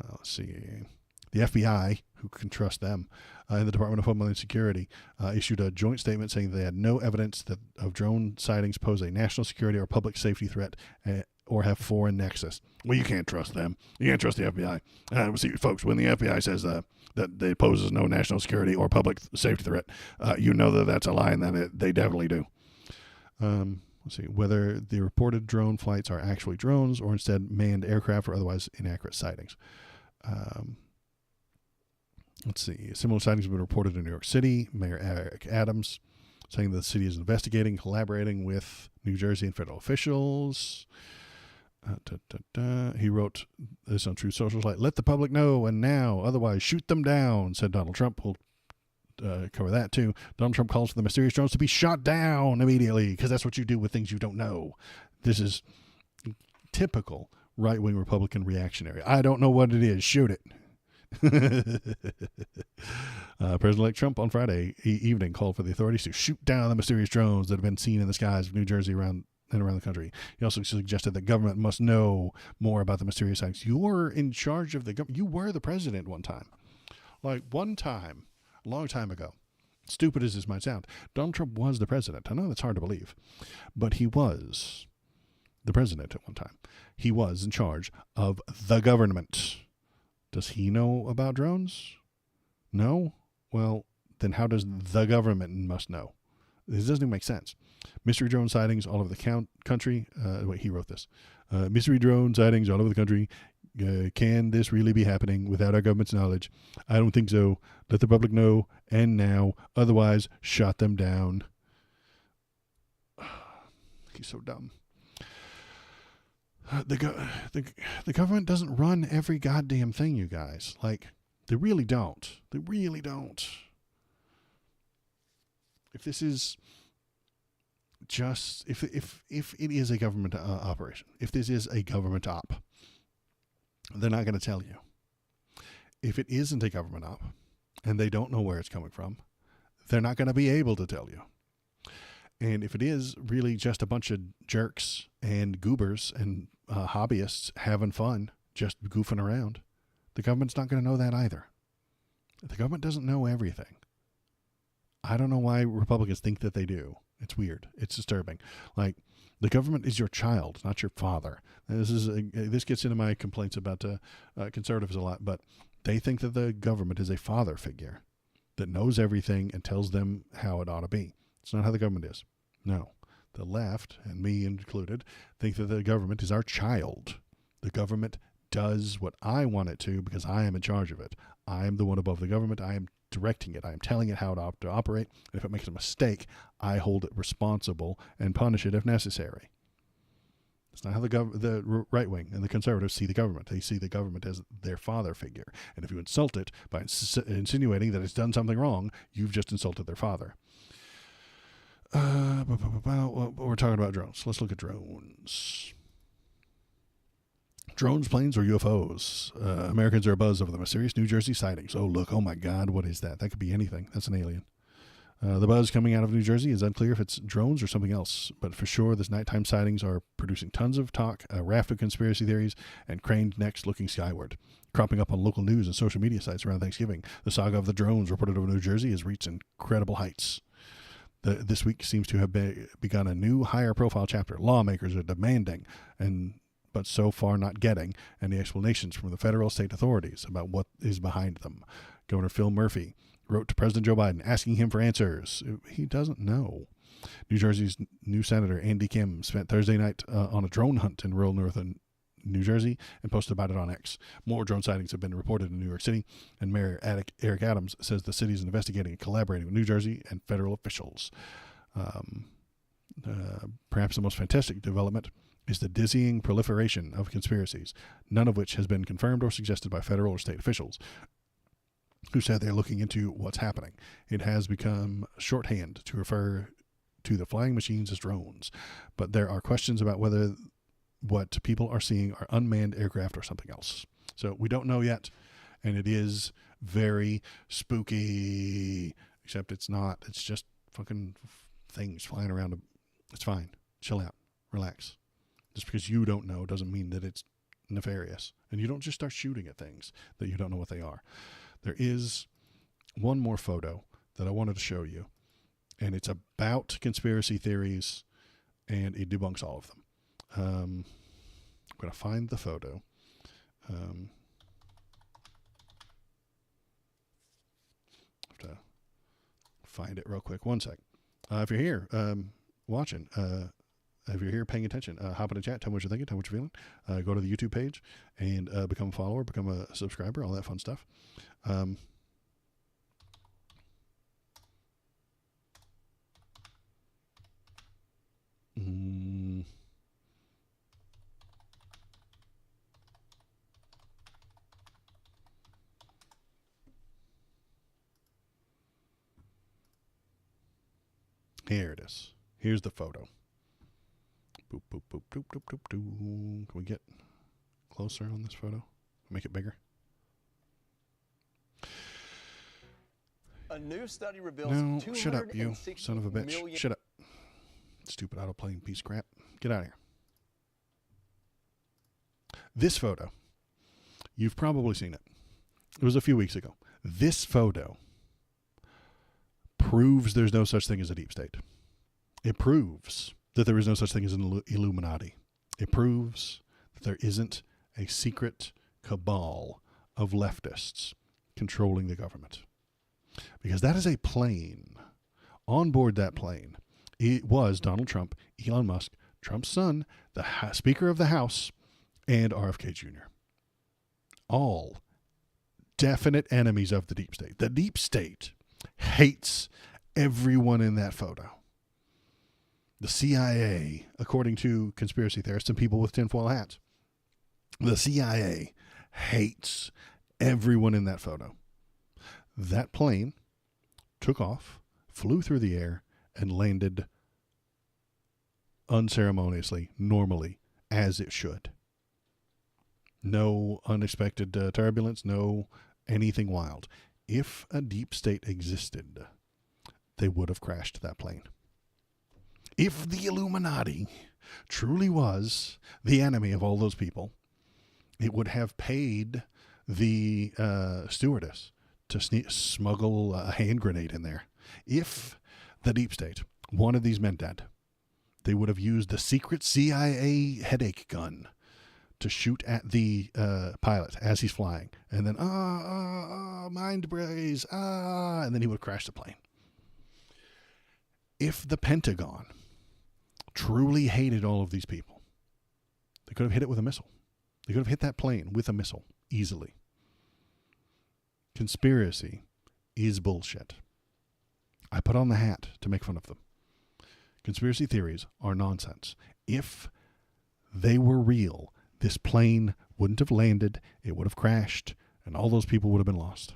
Let's see. The FBI, who can trust them, and the Department of Homeland Security issued a joint statement saying they had no evidence that of drone sightings pose a national security or public safety threat or have foreign nexus. Well, you can't trust them. You can't trust the FBI. See, folks, when the FBI says that it poses no national security or public safety threat, you know that that's a lie and that they definitely do. Let's see, whether the reported drone flights are actually drones or instead manned aircraft or otherwise inaccurate sightings. Let's see. Similar sightings have been reported in New York City. Mayor Eric Adams saying that the city is investigating, collaborating with New Jersey and federal officials. He wrote this on Truth Social, like, let the public know and now, otherwise shoot them down, said Donald Trump. We'll cover that too. Donald Trump calls for the mysterious drones to be shot down immediately because that's what you do with things you don't know. This is typical right-wing Republican reactionary. I don't know what it is. Shoot it. President-elect Trump on Friday evening called for the authorities to shoot down the mysterious drones that have been seen in the skies of New Jersey around the country. He also suggested that government must know more about the mysterious sightings. You were in charge of the government. You were the president one time. Like one time, a long time ago. Stupid as this might sound, Donald Trump was the president. I know that's hard to believe, but he was the president at one time. He was in charge of the government. Does he know about drones? No? Well, then how does the government must know? This doesn't even make sense. Mystery drone sightings all over the country. Wait, he wrote this. Mystery drone sightings all over the country. Can this really be happening without our government's knowledge? I don't think so. Let the public know, and now. Otherwise, shut them down. He's so dumb. The government doesn't run every goddamn thing, you guys. Like, they really don't. They really don't. If this is just, if it is a government operation, if this is a government op, they're not going to tell you. If it isn't a government op, and they don't know where it's coming from, they're not going to be able to tell you. And if it is really just a bunch of jerks and goobers and hobbyists having fun, just goofing around, the government's not going to know that either. The government doesn't know everything. I don't know why Republicans think that they do. It's weird. It's disturbing. Like, the government is your child, not your father. And this gets into my complaints about conservatives a lot, but they think that the government is a father figure that knows everything and tells them how it ought to be. It's not how the government is. No. The left, and me included, think that the government is our child. The government does what I want it to because I am in charge of it. I am the one above the government. I am directing it. I am telling it how to operate. And if it makes a mistake, I hold it responsible and punish it if necessary. It's not how the right wing and the conservatives see the government. They see the government as their father figure. And if you insult it by insinuating that it's done something wrong, you've just insulted their father. We're talking about drones. Let's look at drones. Drones, planes, or UFOs. Americans are abuzz over the mysterious New Jersey sightings. Oh, look. Oh, my God. What is that? That could be anything. That's an alien. The buzz coming out of New Jersey is unclear if it's drones or something else. But for sure, this nighttime sightings are producing tons of talk, a raft of conspiracy theories, and craned necks looking skyward. Cropping up on local news and social media sites around Thanksgiving, the saga of the drones reported over New Jersey has reached incredible heights. This week seems to have begun a new, higher-profile chapter. Lawmakers are demanding, but so far not getting, any explanations from the federal state authorities about what is behind them. Governor Phil Murphy wrote to President Joe Biden asking him for answers. He doesn't know. New Jersey's new Senator Andy Kim spent Thursday night on a drone hunt in rural northern New Jersey and posted about it on X. More drone sightings have been reported in New York City, and Mayor Eric Adams says the city is investigating and collaborating with New Jersey and federal officials. Perhaps the most fantastic development is the dizzying proliferation of conspiracies, none of which has been confirmed or suggested by federal or state officials, who said they're looking into what's happening. It has become shorthand to refer to the flying machines as drones, but there are questions about whether what people are seeing are unmanned aircraft or something else. So we don't know yet, and it is very spooky, except it's not. It's just fucking things flying around. It's fine. Chill out. Relax. Just because you don't know doesn't mean that it's nefarious. And you don't just start shooting at things that you don't know what they are. There is one more photo that I wanted to show you, and it's about conspiracy theories, and it debunks all of them. I'm going to find the photo. Have to find it real quick. One sec. If you're here watching, if you're here paying attention, hop in the chat, tell me what you're thinking, tell me what you're feeling. Go to the YouTube page and become a follower, become a subscriber, all that fun stuff. Here it is. Here's the photo. Boop, boop, boop, doop, doop, doop, doop. Can we get closer on this photo? Make it bigger? A new study reveals No, shut up, you son of a bitch. Shut up. Stupid autoplane piece of crap. Get out of here. This photo, you've probably seen it. It was a few weeks ago. This photo proves there's no such thing as a deep state. It proves that there is no such thing as an Illuminati. It proves that there isn't a secret cabal of leftists controlling the government. Because that is a plane. On board that plane, it was Donald Trump, Elon Musk, Trump's son, the Speaker of the House, and RFK Jr. All definite enemies of the deep state. The deep state hates everyone in that photo. The CIA, according to conspiracy theorists and people with tinfoil hats, the CIA hates everyone in that photo. That plane took off, flew through the air, and landed unceremoniously, normally, as it should. No unexpected turbulence, no anything wild. If a deep state existed, they would have crashed that plane. If the Illuminati truly was the enemy of all those people, it would have paid the stewardess to smuggle a hand grenade in there. If the deep state wanted these men dead, they would have used the secret CIA headache gun to shoot at the pilot as he's flying. And then, mind brace, and then he would crash the plane. If the Pentagon truly hated all of these people, they could have hit it with a missile. They could have hit that plane with a missile easily. Conspiracy is bullshit. I put on the hat to make fun of them. Conspiracy theories are nonsense. If they were real, this plane wouldn't have landed, it would have crashed, and all those people would have been lost.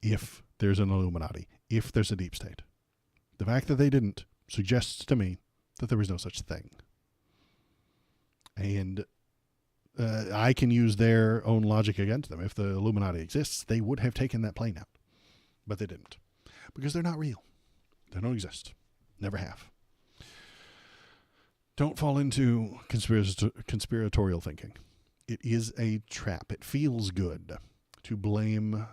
If there's an Illuminati, if there's a deep state. The fact that they didn't suggests to me that there is no such thing. And I can use their own logic against them. If the Illuminati exists, they would have taken that plane out. But they didn't. Because they're not real. They don't exist. Never have. Don't fall into conspiratorial thinking. It is a trap. It feels good to blame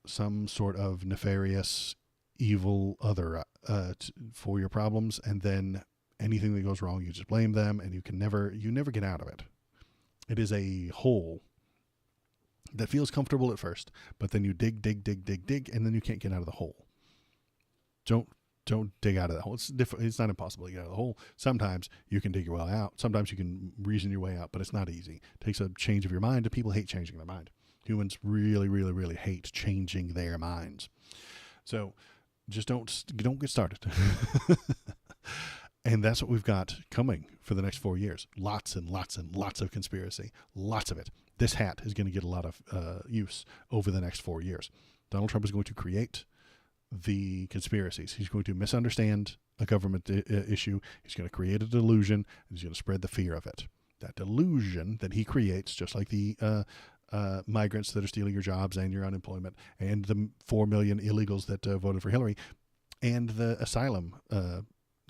some sort of nefarious evil other for your problems, and then anything that goes wrong, you just blame them, and you never get out of it. It is a hole that feels comfortable at first, but then you dig, and then you can't get out of the hole. Don't dig out of that hole. It's not impossible to get out of the hole. Sometimes you can dig your way out. Sometimes you can reason your way out, but it's not easy. It takes a change of your mind, and people hate changing their mind. Humans really, really, really hate changing their minds. So just don't get started. And that's what we've got coming for the next 4 years. Lots and lots and lots of conspiracy. Lots of it. This hat is going to get a lot of use over the next 4 years. Donald Trump is going to create the conspiracies. He's going to misunderstand a government issue. He's going to create a delusion, and he's going to spread the fear of it. That delusion that he creates, just like the migrants that are stealing your jobs and your unemployment, and the 4 million illegals that voted for Hillary, and the asylum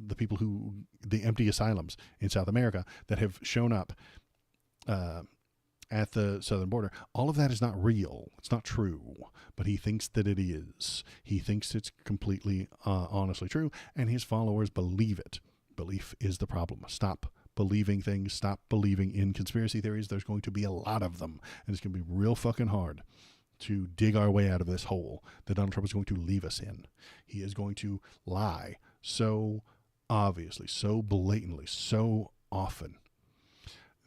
the empty asylums in South America that have shown up at the southern border. All of that is not real. It's not true, but he thinks that it is. He thinks it's completely honestly true, and his followers believe it. Belief is the problem. Stop believing things. Stop believing in conspiracy theories. There's going to be a lot of them, and it's going to be real fucking hard to dig our way out of this hole that Donald Trump is going to leave us in. He is going to lie so obviously, so blatantly, so often,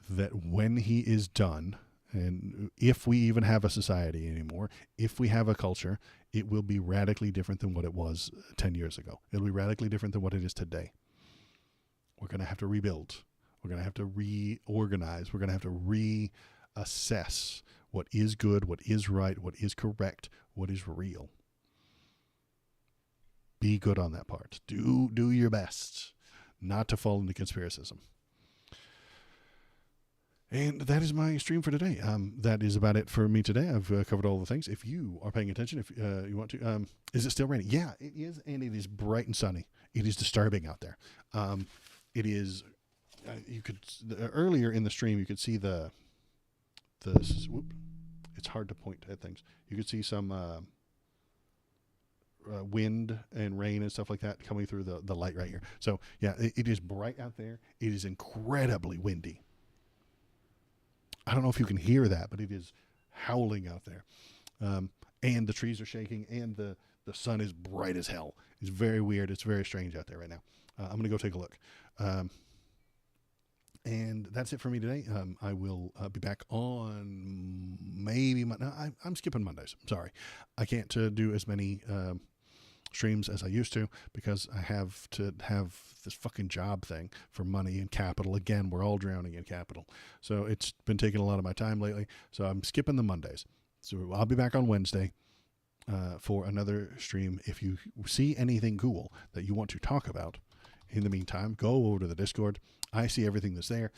that when he is done, and if we even have a society anymore, if we have a culture, it will be radically different than what it was 10 years ago. It'll be radically different than what it is today. We're going to have to rebuild. We're going to have to reorganize. We're going to have to reassess what is good, what is right, what is correct, what is real. Be good on that part. Do your best not to fall into conspiracism. And that is my stream for today. That is about it for me today. I've covered all the things. If you are paying attention, if you want to, is it still raining? Yeah, it is, and it is bright and sunny. It is disturbing out there. It is. You could earlier in the stream, you could see the. Whoop, it's hard to point at things. You could see some wind and rain and stuff like that coming through the light right here. So yeah, it is bright out there. It is incredibly windy. I don't know if you can hear that, but it is howling out there. And the trees are shaking, and the sun is bright as hell. It's very weird. It's very strange out there right now. I'm going to go take a look. And that's it for me today. I will be back on maybe I'm skipping Mondays. Sorry. I can't do as many streams as I used to because I have to have this fucking job thing for money and capital. Again, we're all drowning in capital. So it's been taking a lot of my time lately. So I'm skipping the Mondays. So I'll be back on Wednesday for another stream. If you see anything cool that you want to talk about, in the meantime, go over to the Discord. I see everything that's there.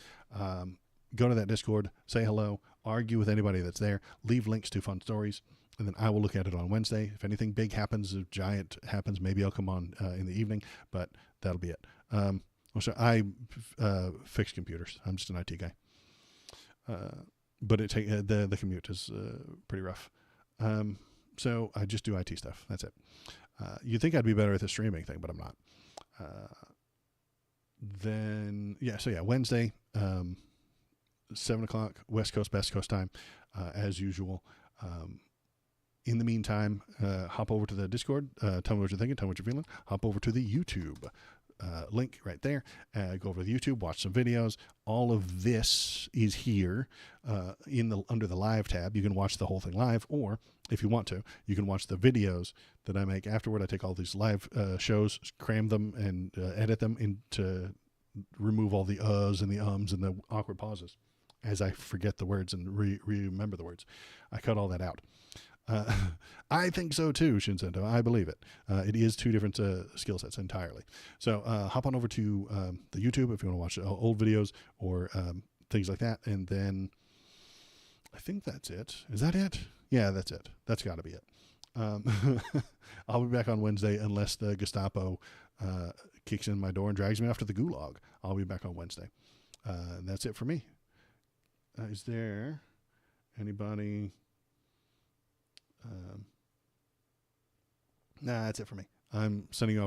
Go to that Discord, say hello, argue with anybody that's there, leave links to fun stories, and then I will look at it on Wednesday. If anything big happens, if giant happens, maybe I'll come on in the evening, but that'll be it. So I fix computers. I'm just an IT guy. But the commute is pretty rough. So I just do IT stuff. That's it. You'd think I'd be better at the streaming thing, but I'm not. Wednesday, 7 o'clock, West Coast, Best Coast time, as usual. In the meantime, hop over to the Discord, tell me what you're thinking, tell me what you're feeling. Hop over to the YouTube link right there. Go over to YouTube, watch some videos. All of this is here under the live tab. You can watch the whole thing live, or if you want to, you can watch the videos that I make afterward. I take all these live shows, cram them, and edit them to remove all the uhs and the ums and the awkward pauses as I forget the words and remember the words. I cut all that out. I think so too, Shinsento. I believe it. It is two different skill sets entirely. So hop on over to the YouTube if you want to watch old videos or things like that. And then I think that's it. Is that it? Yeah, that's it. That's got to be it. I'll be back on Wednesday unless the Gestapo kicks in my door and drags me off to the gulag. I'll be back on Wednesday. And that's it for me. Is there anybody... Nah, that's it for me. I'm sending you off